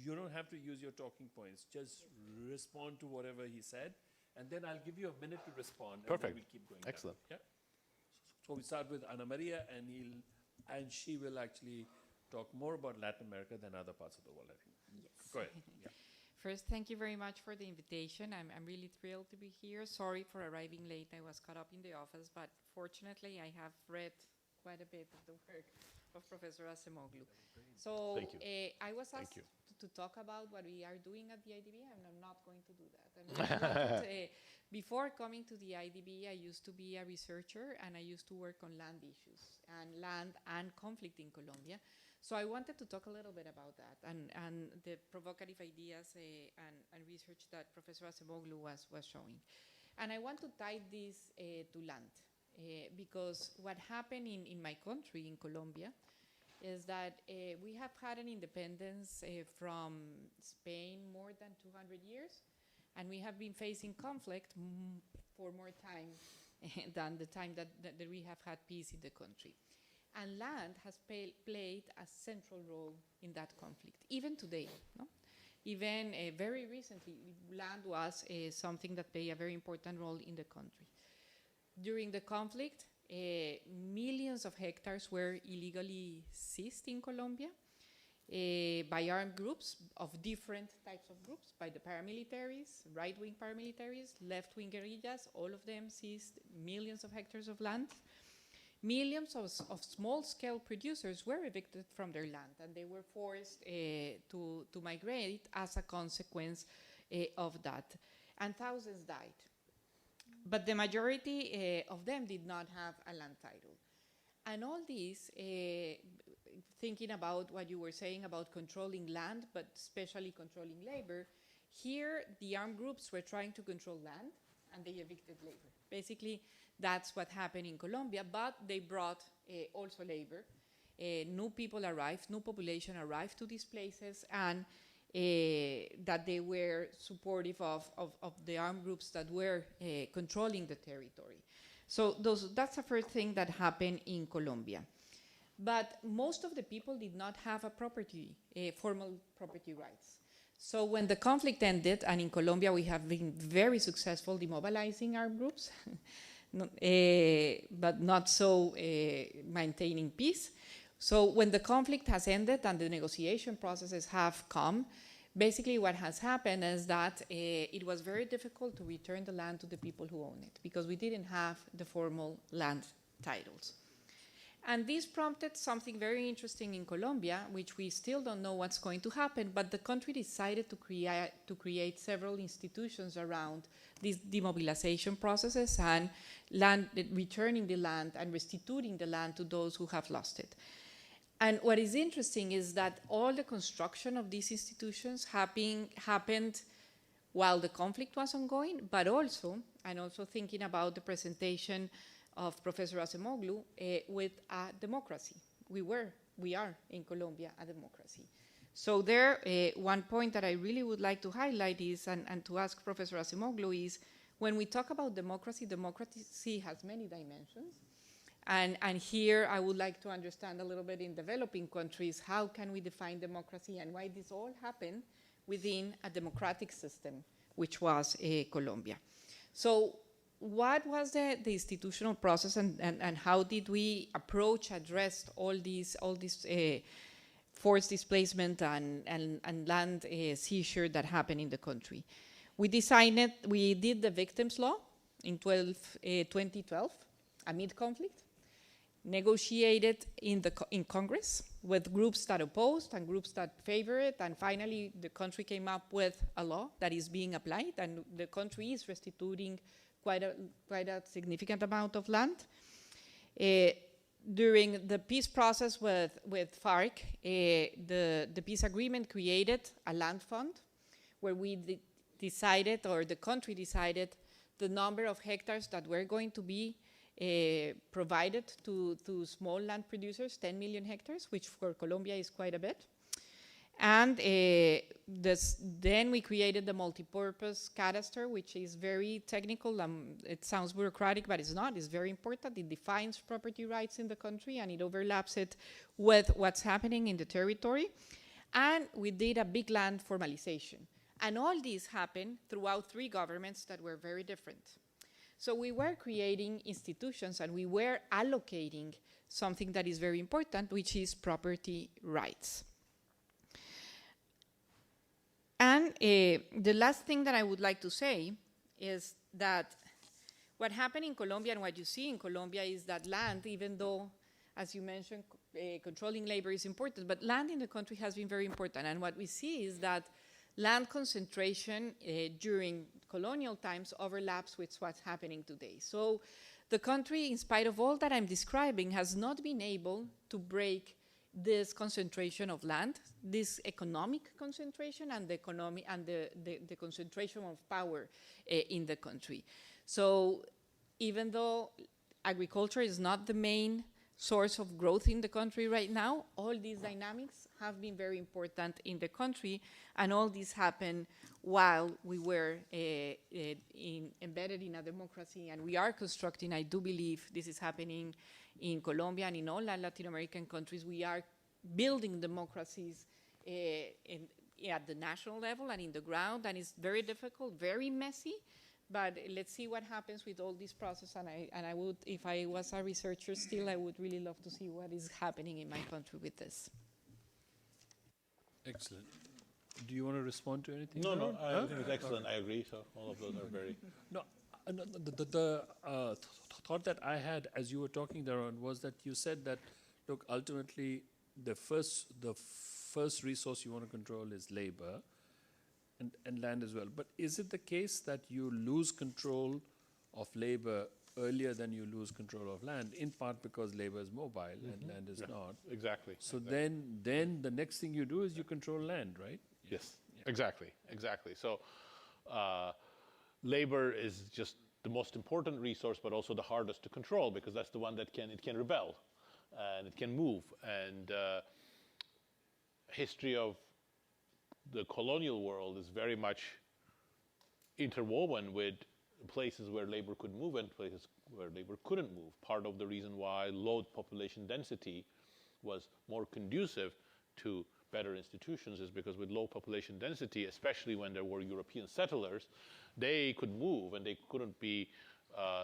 You don't have to use your talking points. Just respond to whatever he said, and then I'll give you a minute to respond. Perfect. And then we'll keep going. Excellent. Down. Yeah. So we start with Ana Maria, and she will actually talk more about Latin America than other parts of the world, I think. Yes. Go ahead. Yeah. First, thank you very much for the invitation. I'm really thrilled to be here. Sorry for arriving late. I was caught up in the office, but fortunately, I have read quite a bit of the work of Professor Acemoglu. So Thank you. I was Thank asked you. to talk about what we are doing at the IDB, and I'm not going to do that. Before coming to the IDB, I used to be a researcher, and I used to work on land issues and land and conflict in Colombia. So I wanted to talk a little bit about that and the provocative ideas and research that Professor Acemoglu was showing. And I want to tie this to land because what happened in my country, in Colombia, is that we have had an independence from Spain more than 200 years, and we have been facing conflict for more time than the time that we have had peace in the country. And land has played a central role in that conflict, even today. No? Even very recently, land was something that played a very important role in the country. During the conflict, millions of hectares were illegally seized in Colombia by armed groups of different types of groups, by the paramilitaries, right-wing paramilitaries, left-wing guerrillas. All of them seized millions of hectares of land. Millions of small-scale producers were evicted from their land, and they were forced to migrate as a consequence of that. And thousands died. But the majority of them did not have a land title. And all this, thinking about what you were saying about controlling land, but especially controlling labor, here the armed groups were trying to control land, and they evicted labor. Basically, that's what happened in Colombia, but they brought also labor. New people arrived, new population arrived to these places, and that they were supportive of the armed groups that were controlling the territory. So that's the first thing that happened in Colombia. But most of the people did not have formal property rights. So when the conflict ended, and in Colombia we have been very successful demobilizing armed groups, but not so maintaining peace. So when the conflict has ended and the negotiation processes have come, basically what has happened is that it was very difficult to return the land to the people who own it because we didn't have the formal land titles. And this prompted something very interesting in Colombia, which we still don't know what's going to happen, but the country decided to create several institutions around these demobilization processes and returning the land and restituting the land to those who have lost it. And what is interesting is that all the construction of these institutions happened while the conflict was ongoing, but also, and also thinking about the presentation of Professor Acemoglu, with a democracy. We are in Colombia a democracy. So there, one point that I really would like to highlight is, and to ask Professor Acemoglu is, when we talk about democracy, democracy has many dimensions. And here I would like to understand a little bit in developing countries, how can we define democracy and why this all happened within a democratic system, which was Colombia. So what was the institutional process and how did we address all these forced displacement and land seizure that happened in the country? We did the victims law in 2012, amid conflict, negotiated in Congress with groups that opposed and groups that favor it, and finally the country came up with a law that is being applied, and the country is restituting quite a significant amount of land. During the peace process with FARC, the peace agreement created a land fund where we decided, or the country decided, the number of hectares that were going to be provided to small land producers, 10 million hectares, which for Colombia is quite a bit. And then we created the multipurpose cadastre, which is very technical. It sounds bureaucratic, but it's not. It's very important. It defines property rights in the country, and it overlaps it with what's happening in the territory. And we did a big land formalization. And all this happened throughout 3 governments that were very different. So we were creating institutions, and we were allocating something that is very important, which is property rights. And the last thing that I would like to say is that what happened in Colombia and what you see in Colombia is that land, even though, as you mentioned, controlling labor is important, but land in the country has been very important. And what we see is that land concentration during colonial times overlaps with what's happening today. So the country, in spite of all that I'm describing, has not been able to break this concentration of land, this economic concentration, and the concentration of power in the country. So even though agriculture is not the main source of growth in the country right now, all these dynamics have been very important in the country, and all this happened while we were embedded in a democracy, and we are constructing, I do believe this is happening in Colombia and in all Latin American countries. We are building democracies at the national level and in the ground, and it's very difficult, very messy, but let's see what happens with all this process, and I would, if I was a researcher still, I would really love to see what is happening in my country with this. Excellent. Do you want to respond to anything? No, I think it's excellent. I agree. So all of those are very... No, the thought that I had as you were talking, Daron, was that you said that, look, ultimately the first resource you want to control is labor and land as well. But is it the case that you lose control of labor earlier than you lose control of land, in part because labor is mobile and land is not? Exactly. So then the next thing you do is you control land, right? Yes, exactly. So labor is just the most important resource, but also the hardest to control, because that's the one that can rebel and it can move. And history of the colonial world is very much interwoven with places where labor could move and places where labor couldn't move. Part of the reason why low population density was more conducive to better institutions is because with low population density, especially when there were European settlers, they could move and they couldn't be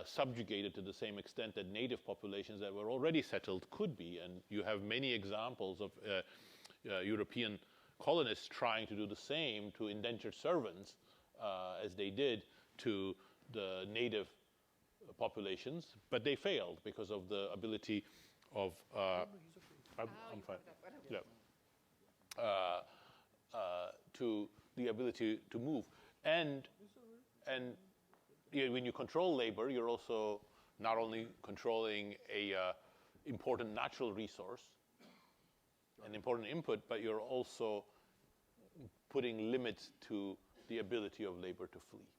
subjugated to the same extent that native populations that were already settled could be. And you have many examples of European colonists trying to do the same to indentured servants as they did to the native populations, but they failed because of the ability of I'm fine. Yeah. To the ability to move, and when you control labor, you're also not only controlling a important natural resource, an important input, but you're also putting limits to the ability of labor to flee.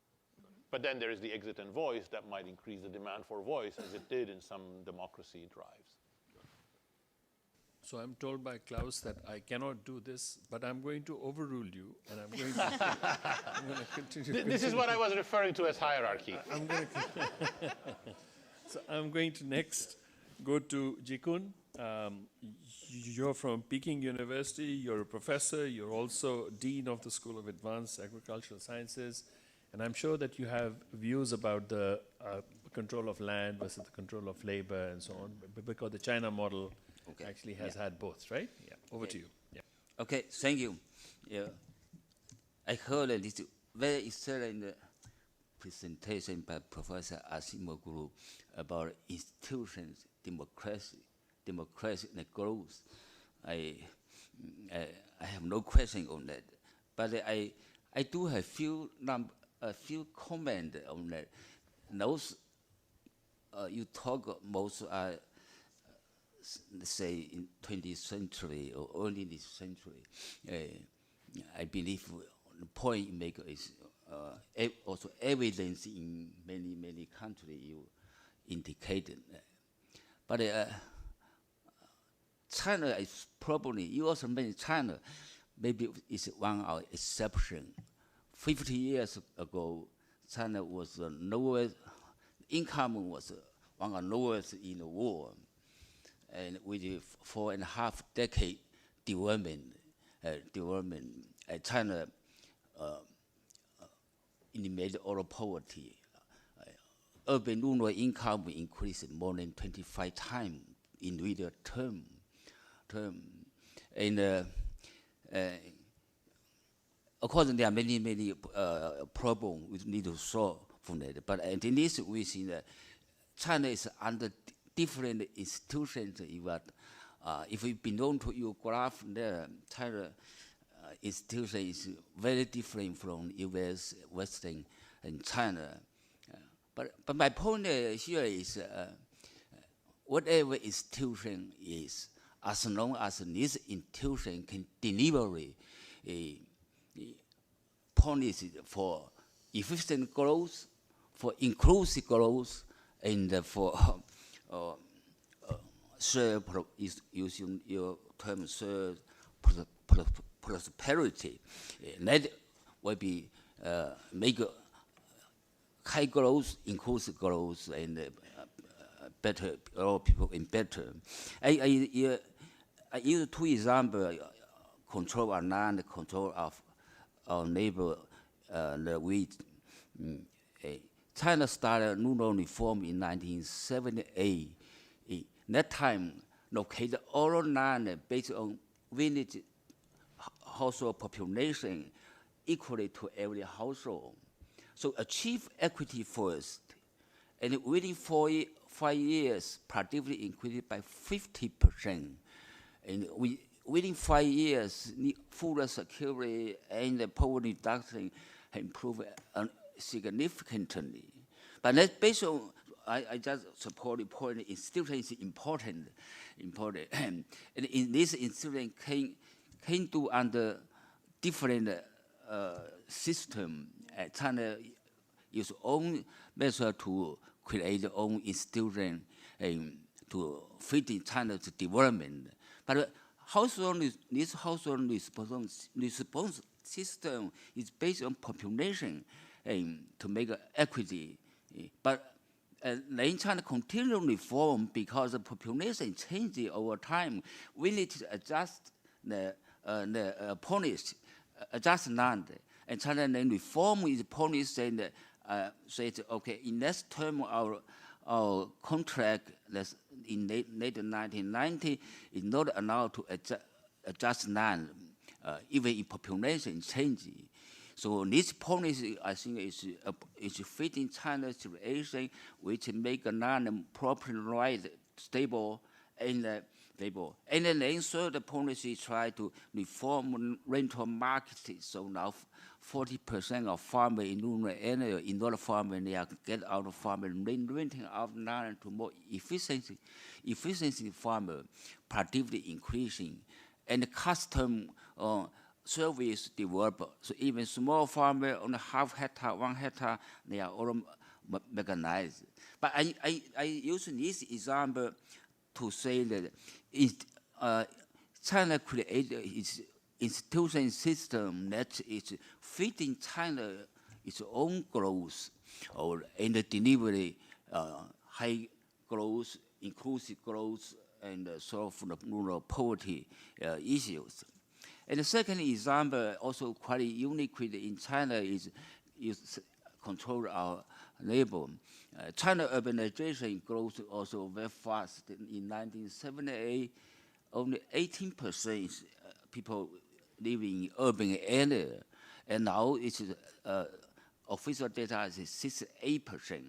But then there is the exit and voice that might increase the demand for voice, as it did in some democracy drives. So I'm told by Klaus that I cannot do this, but I'm going to overrule you, and I'm going to continue. This is what I was referring to as hierarchy. So I'm going to next go to Jikun. You're from Peking University. You're a professor. You're also dean of the School of Advanced Agricultural Sciences. And I'm sure that you have views about the control of land versus the control of labor and so on, because the China model actually has had both, right? Yeah. Over to you. Yeah. Okay, thank you. Yeah. I heard this very excellent presentation by Professor Acemoglu about institutions, democracy and growth. I have no question on that, but I do have a few comments on that. Those you talk most are, let's say, in 20th century or early this century. I believe the point you make is also evidence in many countries you indicated. But China is probably, you also mentioned China, maybe is one of exception. 50 years ago, China was the lowest, income was one of the lowest in the world. And with 4.5 decade development, China eliminated all poverty. Urban rural income increased more than 25 times in real term. And of course, there are many problems we need to solve from that. But at least we see that China is under different institutions. If we belong to your graph there, China institution is very different from U.S., Western, and China. But my point here is whatever institution is, as long as this institution can deliver a policy for efficient growth, for inclusive growth, and for using your term, prosperity, that will be make high growth, inclusive growth, and better, all people in better. I use two examples: control of land, control of our neighbor, the wheat. China started rural reform in 1978. That time, located all land based on village household population equally to every household. So achieve equity first, and within 5 years, productivity increased by 50%. And within 5 years, food security and the poverty reduction improved significantly. But that's based on, I just support the point, institution is important. And in this institution can do under different system. China use own method to create their own institution and to fit in China's development. But this household response system is based on population to make equity. But then China continue reform because the population changes over time. We need to adjust the policy, adjust land. And China then reform its policy and said, okay, in next term our contract in late 1990 is not allowed to adjust land even in population changing. So this policy, I think, is fitting China's situation, which make non-property right stable and stable. And then third policy try to reform rental market. So now 40% of farmers in rural area, in rural farming, they are get out of farming, renting out land to more efficiency farmer, productivity increasing, and custom service developer. So even small farmer on a half hectare, 1 hectare, they are all mechanized. But I use this example to say that China created its institution system that is fitting China its own growth or in the delivery high growth, inclusive growth, and solve the rural poverty issues. And the second example, also quite unique in China, is control our labor. China urbanization grows also very fast. In 1978, only 18% people living in urban area, and now it's official data is 68%.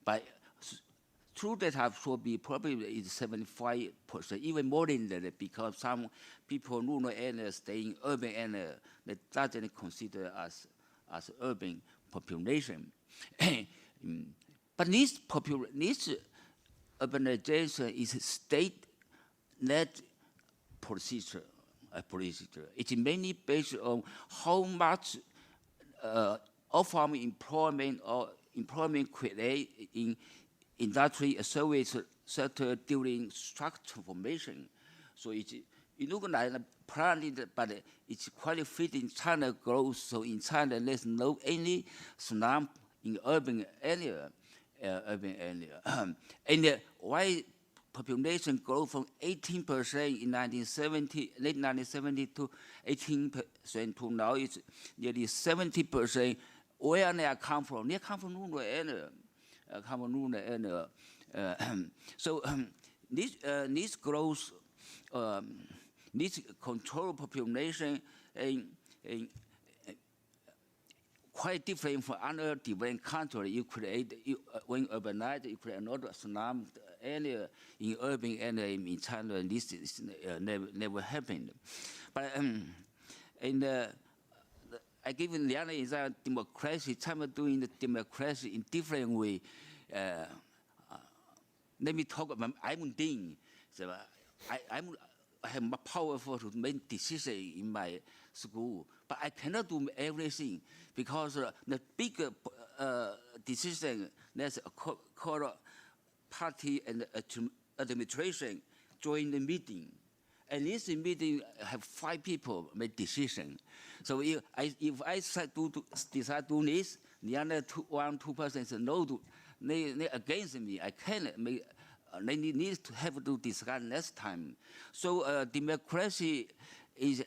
But true data should be probably is 75%, even more than that, because some people in rural areas stay in urban area that doesn't consider as urban population. But this urbanization is state-led procedure. It's mainly based on how much off-farm employment or employment created in industry service sector during structural formation. So it looks like a plan, but it's quite fitting China growth. So in China, there's no any slump in urban area. And why population growth from 18% in 1970, late 1970 to 18% to now it's nearly 70%. Where they come from? They come from rural area. So this growth, this control population, quite different from other developing countries. You create, when urbanized, you create another slum area in urban area in China, and this is never happened. But I give the other example, democracy. China doing the democracy in different way. Let me talk about my own thing. So I have more powerful to make decisions in my school, but I cannot do everything because the bigger decision that's called party and administration join the meeting. And this meeting have 5 people make decision. So if I decide to do this, the other 2% say no, they against me. I can't make. They need to have to discuss next time. So democracy is.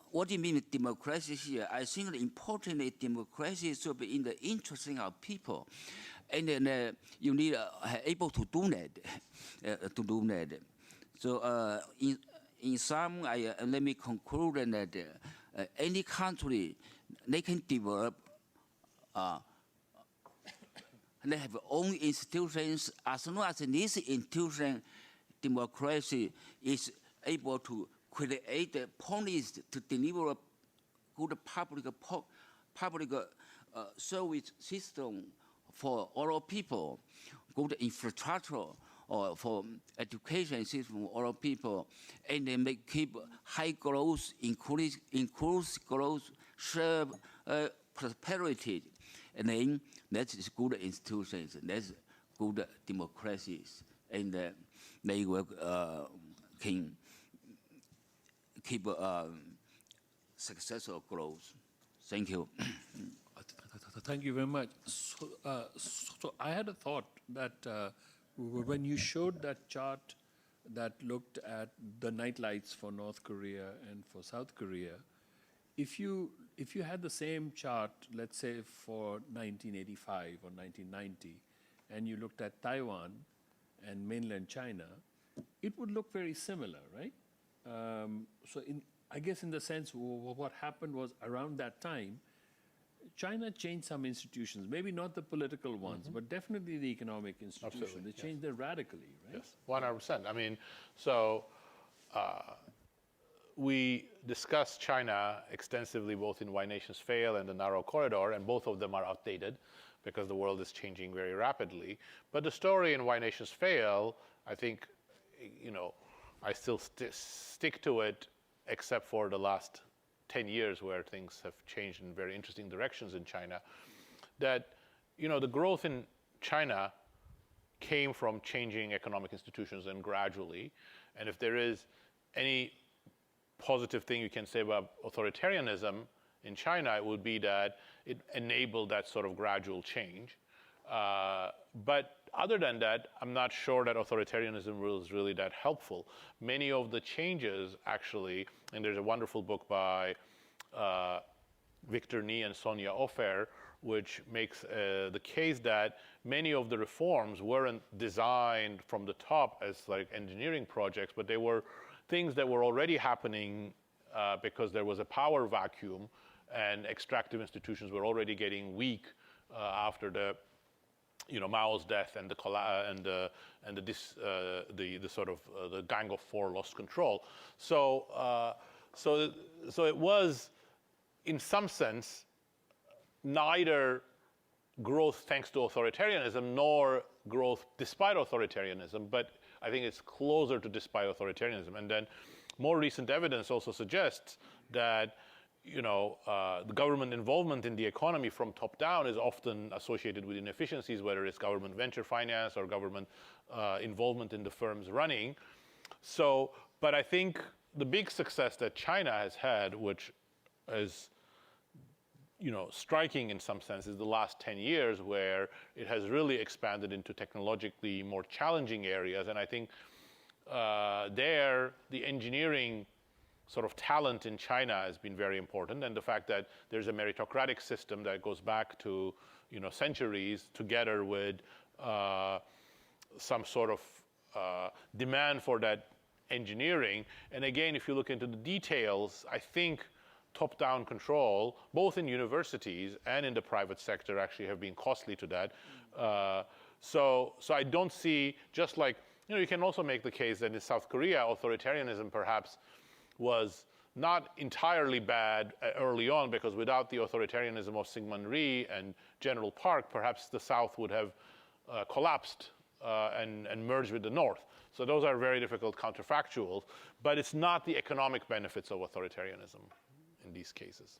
What do you mean with democracy here? I think the important democracy should be in the interest of people, and then you need able to do that. So in sum, let me conclude that any country, they can develop, they have their own institutions. As long as this institution, democracy, is able to create the policies to deliver a good public service system for all people, good infrastructure, or for education system for all people, and then keep high growth, increase growth, serve prosperity, and then that is good institutions, that's good democracies, and they will can keep successful growth. Thank you. Thank you very much. So I had a thought that when you showed that chart that looked at the night lights for North Korea and for South Korea, if you had the same chart, let's say for 1985 or 1990, and you looked at Taiwan and mainland China, it would look very similar, right? So I guess in the sense what happened was around that time, China changed some institutions, maybe not the political ones, but definitely the economic institutions. Absolutely, They changed them radically, right? Yes, 100%. I mean, so we discussed China extensively both in Why Nations Fail and the Narrow Corridor, and both of them are outdated because the world is changing very rapidly. But the story in Why Nations Fail, I think, you know, I still stick to it, except for the last 10 years where things have changed in very interesting directions in China, that, you know, the growth in China came from changing economic institutions and gradually. And if there is any positive thing you can say about authoritarianism in China, it would be that it enabled that sort of gradual change. But other than that, I'm not sure that authoritarianism was really that helpful. Many of the changes actually, and there's a wonderful book by Victor Ni and Sonia Ofer, which makes the case that many of the reforms weren't designed from the top as like engineering projects, but they were things that were already happening because there was a power vacuum and extractive institutions were already getting weak after the, you know, Mao's death and the sort of the Gang of Four lost control. So it was, in some sense, neither growth thanks to authoritarianism nor growth despite authoritarianism, but I think it's closer to despite authoritarianism. And then more recent evidence also suggests that, you know, the government involvement in the economy from top down is often associated with inefficiencies, whether it's government venture finance or government involvement in the firms running. So, but I think the big success that China has had, which is, you know, striking in some sense, is the last 10 years where it has really expanded into technologically more challenging areas. And I think there, the engineering sort of talent in China has been very important, and the fact that there's a meritocratic system that goes back to, you know, centuries, together with some sort of demand for that engineering. And again, if you look into the details, I think top-down control, both in universities and in the private sector, actually have been costly to that. So I don't see, just like, you know, you can also make the case that in South Korea, authoritarianism perhaps was not entirely bad early on, because without the authoritarianism of Syngman Rhee and General Park, perhaps the South would have collapsed and merged with the North. So those are very difficult counterfactuals, but it's not the economic benefits of authoritarianism in these cases.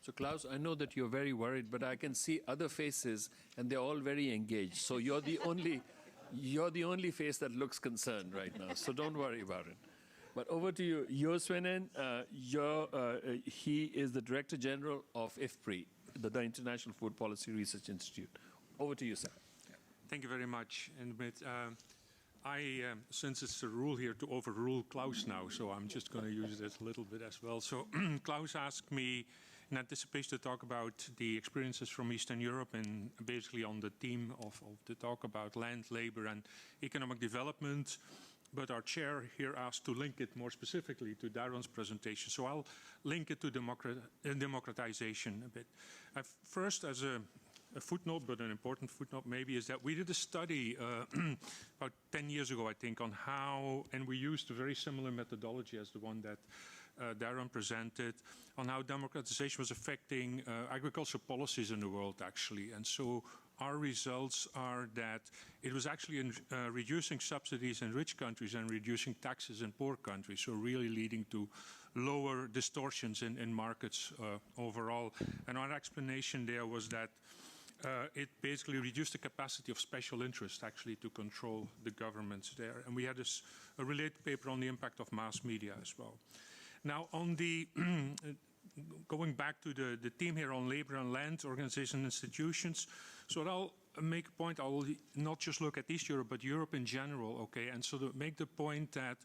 So Klaus, I know that you're very worried, but I can see other faces, and they're all very engaged. So you're the only face that looks concerned right now. So don't worry about it. But over to you, Jo Svenen. He is the Director General of IFPRI, the International Food Policy Research Institute. Over to you, sir. Thank you very much. And since it's a rule here to overrule Klaus now, so I'm just going to use it a little bit as well. So Klaus asked me in anticipation to talk about the experiences from Eastern Europe, and basically on the theme of the talk about land, labor, and economic development. But our chair here asked to link it more specifically to Daron's presentation. So I'll link it to democratization a bit. First, as a footnote, but an important footnote maybe, is that we did a study about 10 years ago, I think, on how, and we used a very similar methodology as the one that Daron presented, on how democratization was affecting agricultural policies in the world, actually. And so our results are that it was actually reducing subsidies in rich countries and reducing taxes in poor countries, so really leading to lower distortions in markets overall. And our explanation there was that it basically reduced the capacity of special interest actually to control the governments there. And we had a related paper on the impact of mass media as well. Now, on the going back to the theme here on labor and land, organizations and institutions, so I'll make a point, I'll not just look at East Europe, but Europe in general, okay? And so to make the point that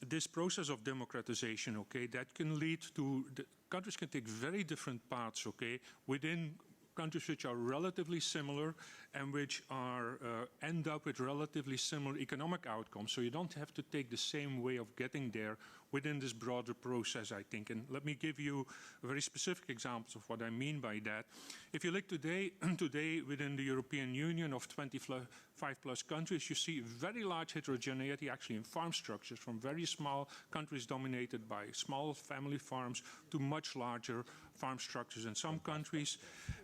this process of democratization, okay, that can lead to, countries can take very different paths, okay, within countries which are relatively similar, and which are end up with relatively similar economic outcomes. So you don't have to take the same way of getting there within this broader process, I think. And let me give you very specific examples of what I mean by that. If you look today within the European Union of 25 plus countries, you see very large heterogeneity actually in farm structures, from very small countries dominated by small family farms to much larger farm structures. In some countries,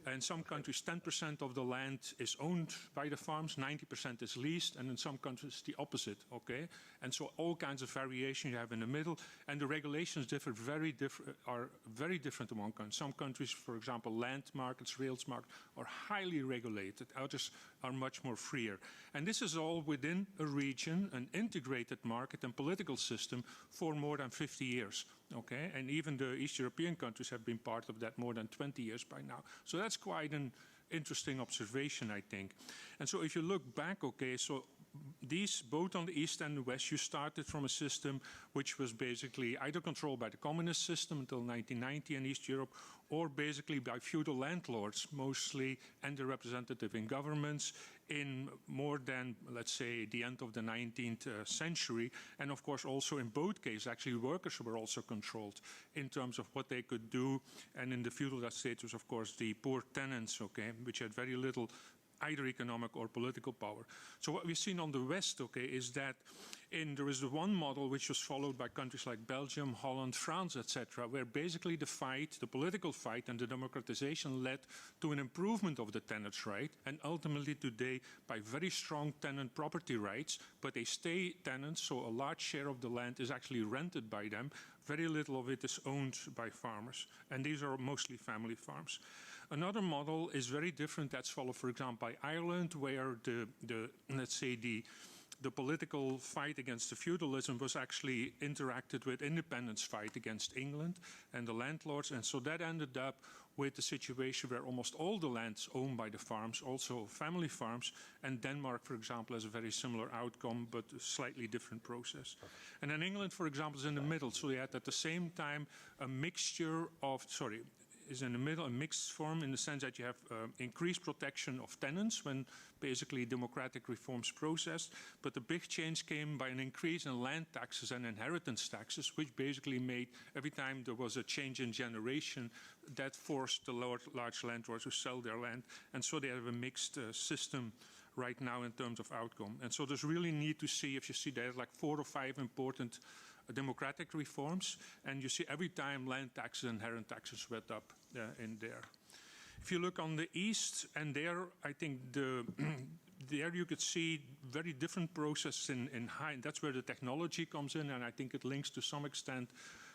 10% of the land is owned by the farms, 90% is leased, and in some countries the opposite, okay? And so all kinds of variation you have in the middle, and the regulations are very different among countries. Some countries, for example, land markets, rails markets, are highly regulated. Others are much more freer. And this is all within a region, an integrated market and political system for more than 50 years. Okay, and even the East European countries have been part of that more than 20 years by now. So that's quite an interesting observation, I think. And so if you look back, okay, so these, both on the East and the West, you started from a system which was basically either controlled by the communist system until 1990 in East Europe, or basically by feudal landlords, mostly, and the representative in governments in more than, let's say, the end of the 19th century. And of course, also in both cases, actually workers were also controlled in terms of what they could do. And in the feudal state was, of course, the poor tenants, okay, which had very little either economic or political power. So what we've seen on the West, okay, is that there is the one model which was followed by countries like Belgium, Holland, France, etc., where basically the political fight and the democratization led to an improvement of the tenants' right, and ultimately today by very strong tenant property rights, but they stay tenants, so a large share of the land is actually rented by them. Very little of it is owned by farmers, and these are mostly family farms. Another model is very different. That's followed, for example, by Ireland, where let's say the political fight against the feudalism was actually interacted with independence fight against England and the landlords. And so that ended up with a situation where almost all the land's owned by the farms, also family farms. And Denmark, for example, has a very similar outcome, but a slightly different process. And then England, for example, is in the middle. So they had at the same time a mixture of, is in the middle, a mixed form in the sense that you have increased protection of tenants when basically democratic reforms processed, but the big change came by an increase in land taxes and inheritance taxes, which basically made every time there was a change in generation, that forced the large landlords to sell their land, and so they have a mixed system right now in terms of outcome. And so there's really need to see, if you see there's like 4 or 5 important democratic reforms, and you see every time land taxes and inheritance taxes went up in there. If you look on the East, and there I think there you could see very different processes in high, and that's where the technology comes in, and I think it links to some extent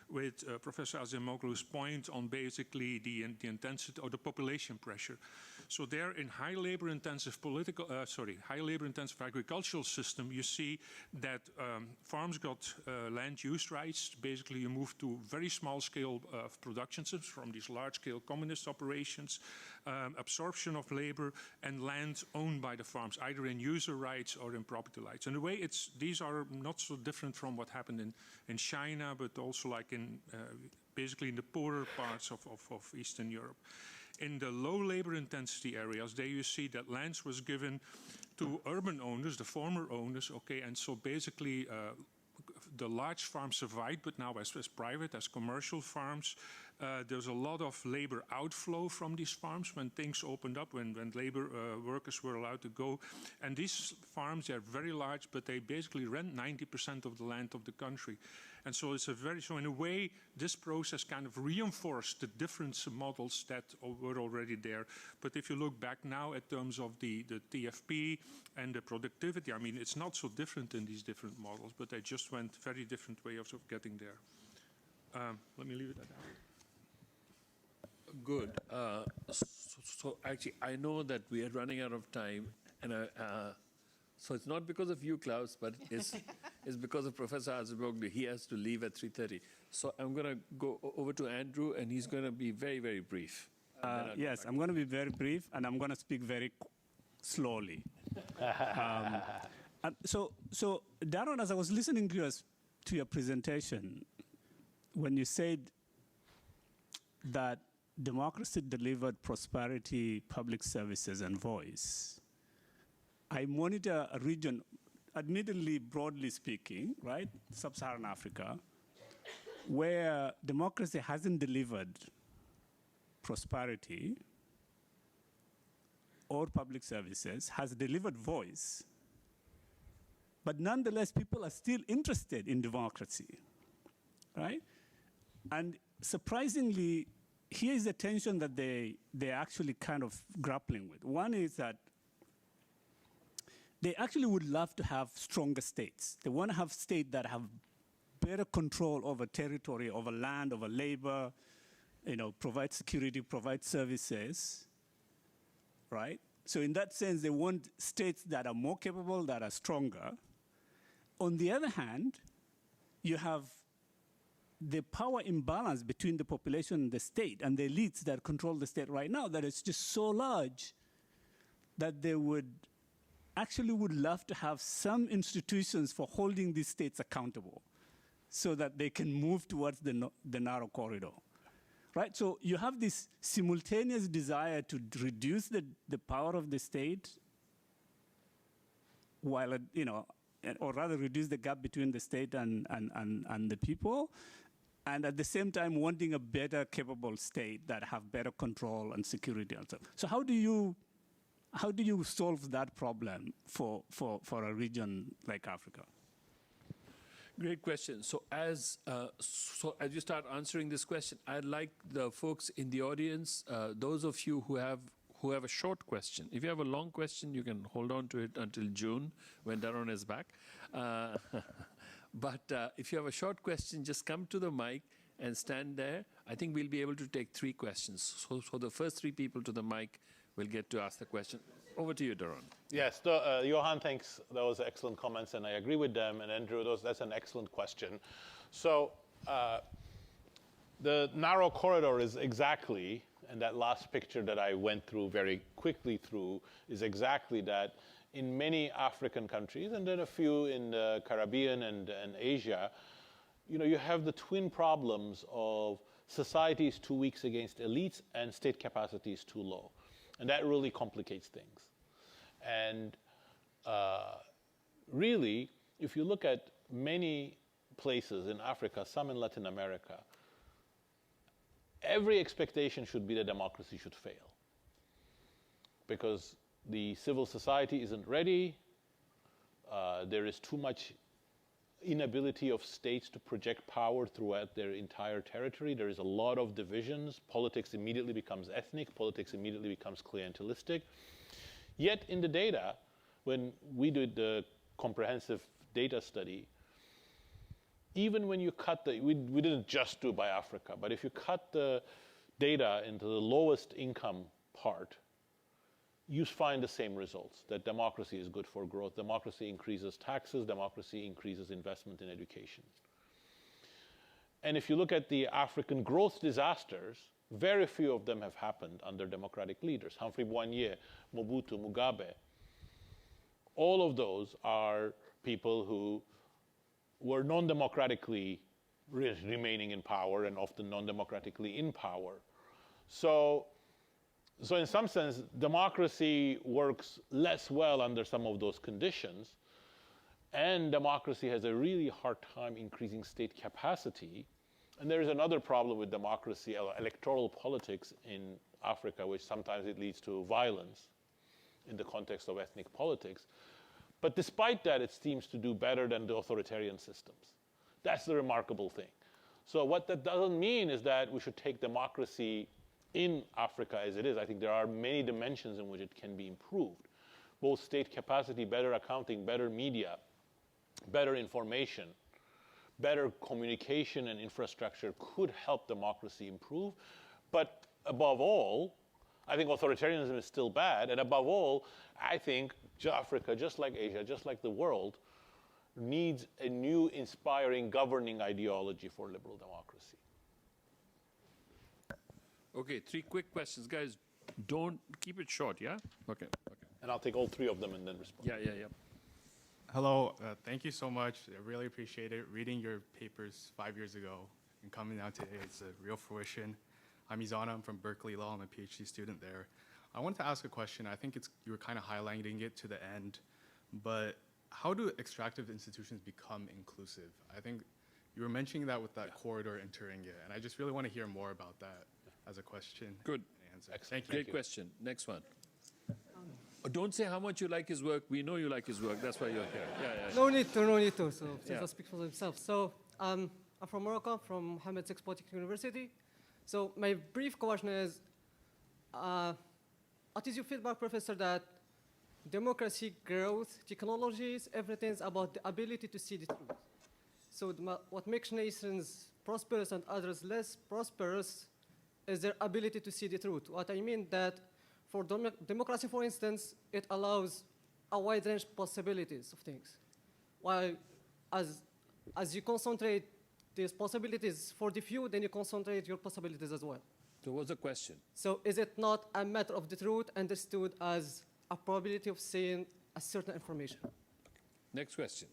with Professor Acemoglu's point on basically the intensity or the population pressure. So there in high labor-intensive agricultural system, you see that farms got land use rights. Basically, you move to very small scale production systems from these large scale communist operations, absorption of labor, and land owned by the farms, either in user rights or in property rights. And the way these are not so different from what happened in China, but also like in basically in the poorer parts of Eastern Europe. In the low labor intensity areas, there you see that lands was given to urban owners, the former owners, okay, and so basically the large farms survived, but now as private, as commercial farms, there's a lot of labor outflow from these farms when things opened up, when labor workers were allowed to go. And these farms, they're very large, but they basically rent 90% of the land of the country. And so it's so in a way, this process kind of reinforced the different models that were already there. But if you look back now at terms of the TFP and the productivity, I mean, it's not so different in these different models, but they just went very different ways of getting there. Let me leave it at that. Good. So actually, I know that we are running out of time, and so it's not because of you, Klaus, but it's because of Professor Acemoglu. He has to leave at 3:30. So I'm going to go over to Andrew, and he's going to be very, very brief. Yes, I'm going to be very brief, and I'm going to speak very slowly. So Daron, as I was listening to your presentation, when you said that democracy delivered prosperity, public services, and voice, I monitor a region, admittedly, broadly speaking, right, sub-Saharan Africa, where democracy hasn't delivered prosperity or public services, has delivered voice, but nonetheless, people are still interested in democracy, right? And surprisingly, here is the tension that they're actually kind of grappling with. One is that they actually would love to have stronger states. They want to have states that have better control over territory, over land, over labor, provide security, provide services, right? So in that sense, they want states that are more capable, that are stronger. On the other hand, you have the power imbalance between the population and the state and the elites that control the state right now that is just so large that they would love to have some institutions for holding these states accountable so that they can move towards the narrow corridor, right? So you have this simultaneous desire to reduce the power of the state while, or rather reduce the gap between the state and the people, and at the same time wanting a better capable state that have better control and security and so. So how do you solve that problem for a region like Africa? Great question. So as you start answering this question, I'd like the folks in the audience, those of you who have a short question. If you have a long question, you can hold on to it until June when Daron is back. But if you have a short question, just come to the mic and stand there. I think we'll be able to take 3 questions. So the first 3 people to the mic will get to ask the question. Over to you, Daron. Yes, Johan, thanks. Those excellent comments, and I agree with them. And Andrew, that's an excellent question. So the narrow corridor is exactly, and that last picture that I went through very quickly through, is exactly that. In many African countries, and then a few in the Caribbean and Asia, you have the twin problems of society is too weak against elites and state capacity is too low. And that really complicates things. And really, if you look at many places in Africa, some in Latin America, every expectation should be that democracy should fail. Because the civil society isn't ready. There is too much inability of states to project power throughout their entire territory. There is a lot of divisions. Politics immediately becomes ethnic. Politics immediately becomes clientelistic. Yet in the data, when we did the comprehensive data study, even when you cut we didn't just do by Africa, but if you cut the data into the lowest income part, you find the same results, that democracy is good for growth. Democracy increases taxes. Democracy increases investment in education. And if you look at the African growth disasters, very few of them have happened under democratic leaders. Humphrey Bouagne, Mobutu, Mugabe. All of those are people who were non-democratically remaining in power and often non-democratically in power. So in some sense, democracy works less well under some of those conditions, and democracy has a really hard time increasing state capacity. And there is another problem with democracy, electoral politics in Africa, which sometimes it leads to violence in the context of ethnic politics. But despite that, it seems to do better than the authoritarian systems. That's the remarkable thing. So what that doesn't mean is that we should take democracy in Africa as it is. I think there are many dimensions in which it can be improved. Both state capacity, better accounting, better media, better information, better communication and infrastructure could help democracy improve. But above all, I think authoritarianism is still bad. And above all, I think Africa, just like Asia, just like the world, needs a new inspiring governing ideology for liberal democracy. Okay, 3 quick questions. Guys, don't keep it short, yeah? Okay. And I'll take all 3 of them and then respond. Yeah. Hello, thank you so much. I really appreciate it. Reading your papers 5 years ago and coming out today, it's a real fruition. I'm Izana, I'm from Berkeley Law, I'm a PhD student there. I wanted to ask a question. I think you were kind of highlighting it to the end, but how do extractive institutions become inclusive? I think you were mentioning that with that corridor entering it, and I just really want to hear more about that as a question. Good. And answer. Excellent. Thank you. Great question. Next one. Don't say how much you like his work. We know you like his work. That's why you're here. Yeah. No need to. So Yeah. just speak for themselves. So I'm from Morocco, from Mohammed VI Polytechnic University. So my brief question is, what is your feedback, Professor, that democracy, growth, technologies, everything is about the ability to see the truth. So what makes nations prosperous and others less prosperous is their ability to see the truth. What I mean that for democracy, for instance, it allows a wide range of possibilities of things. While as you concentrate these possibilities for the few, then you concentrate your possibilities as well. So what's the question? So is it not a matter of the truth understood as a probability of seeing a certain information? Next question.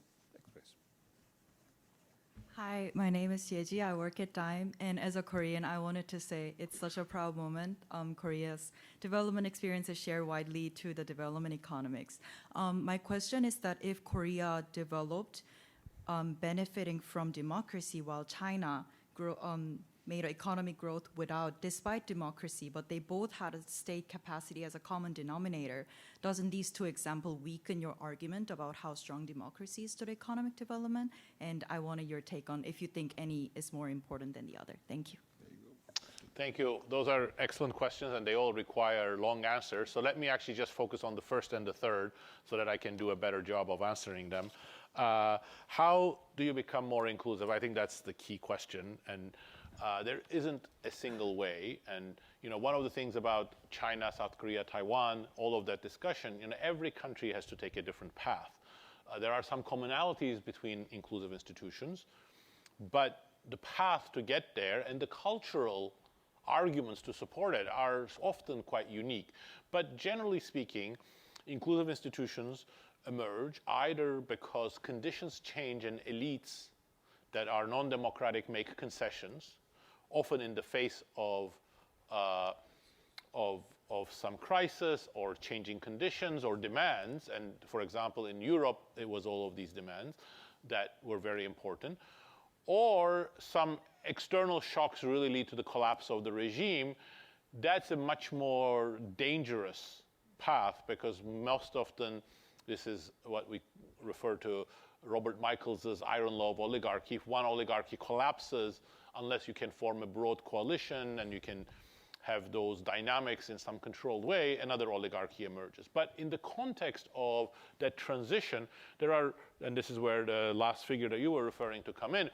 Hi, my name is Yeji. I work at Dime, and as a Korean, I wanted to say it's such a proud moment. Korea's development experiences share widely to the development economics. My question is that if Korea developed benefiting from democracy while China made economic growth despite democracy, but they both had a state capacity as a common denominator, doesn't these two examples weaken your argument about how strong democracy is to the economic development? And I wanted your take on if you think any is more important than the other. Thank you. Thank you. Those are excellent questions, and they all require long answers. So let me actually just focus on the first and the third so that I can do a better job of answering them. How do you become more inclusive? I think that's the key question. And there isn't a single way. And one of the things about China, South Korea, Taiwan, all of that discussion, every country has to take a different path. There are some commonalities between inclusive institutions, but the path to get there and the cultural arguments to support it are often quite unique. But generally speaking, inclusive institutions emerge either because conditions change and elites that are non-democratic make concessions, often in the face of some crisis or changing conditions or demands. And for example, in Europe, it was all of these demands that were very important. Or some external shocks really lead to the collapse of the regime. That's a much more dangerous path because most often this is what we refer to Robert Michels's iron law of oligarchy. If one oligarchy collapses, unless you can form a broad coalition and you can have those dynamics in some controlled way, another oligarchy emerges. But in the context of that transition, there are, and this is where the last figure that you were referring to come in,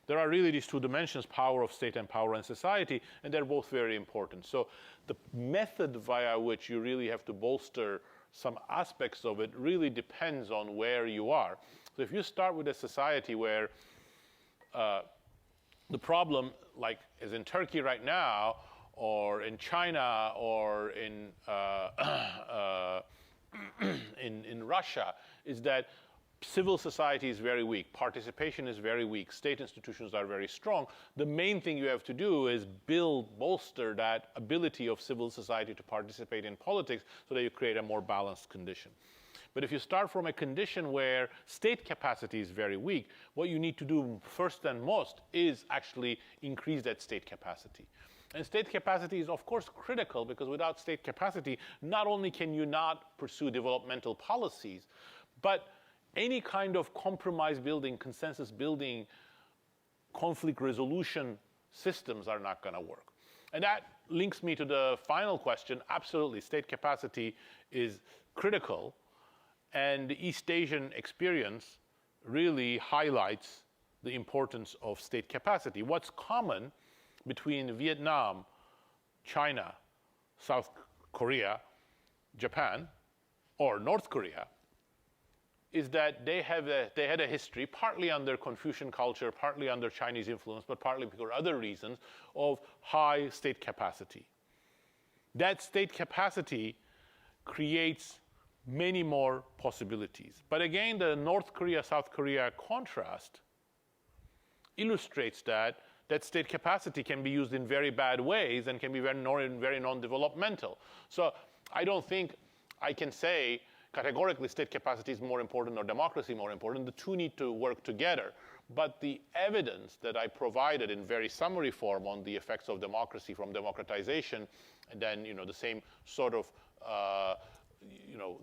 there are really these two dimensions, power of state and power in society, and they're both very important. So the method via which you really have to bolster some aspects of it really depends on where you are. So if you start with a society where the problem, like is in Turkey right now, or in China, or in Russia, is that civil society is very weak, participation is very weak, state institutions are very strong. The main thing you have to do is bolster that ability of civil society to participate in politics so that you create a more balanced condition. But if you start from a condition where state capacity is very weak, what you need to do first and most is actually increase that state capacity. And state capacity is, of course, critical because without state capacity, not only can you not pursue developmental policies, but any kind of compromise building, consensus building, conflict resolution systems are not going to work. And that links me to the final question. Absolutely, state capacity is critical. And the East Asian experience really highlights the importance of state capacity. What's common between Vietnam, China, South Korea, Japan, or North Korea is that they had a history, partly under Confucian culture, partly under Chinese influence, but partly because of other reasons, of high state capacity. That state capacity creates many more possibilities. But again, the North Korea-South Korea contrast illustrates that state capacity can be used in very bad ways and can be very non-developmental. So I don't think I can say categorically state capacity is more important or democracy more important. The two need to work together. But the evidence that I provided in very summary form on the effects of democracy from democratization, and then the same sort of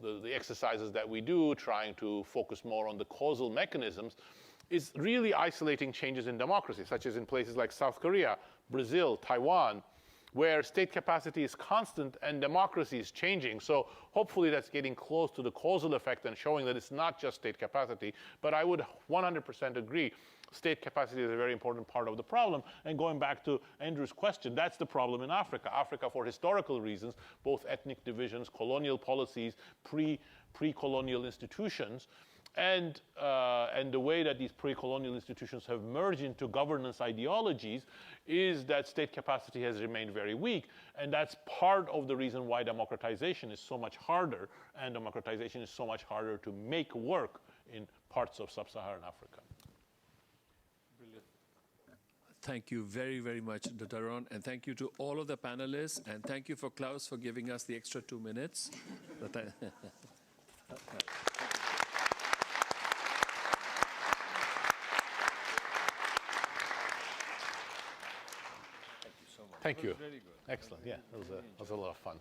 the exercises that we do, trying to focus more on the causal mechanisms, is really isolating changes in democracy, such as in places like South Korea, Brazil, Taiwan, where state capacity is constant and democracy is changing. So hopefully that's getting close to the causal effect and showing that it's not just state capacity. But I would 100% agree, state capacity is a very important part of the problem. And going back to Andrew's question, that's the problem in Africa. Africa, for historical reasons, both ethnic divisions, colonial policies, pre-colonial institutions, and the way that these pre-colonial institutions have merged into governance ideologies is that state capacity has remained very weak. And that's part of the reason why democratization is so much harder, and democratization is so much harder to make work in parts of sub-Saharan Africa. Brilliant. Thank you very, very much, Daron. And thank you to all of the panelists. And thank you for Klaus for giving us the extra 2 minutes. Thank you. Very good. Excellent. Yeah, that was a lot of fun.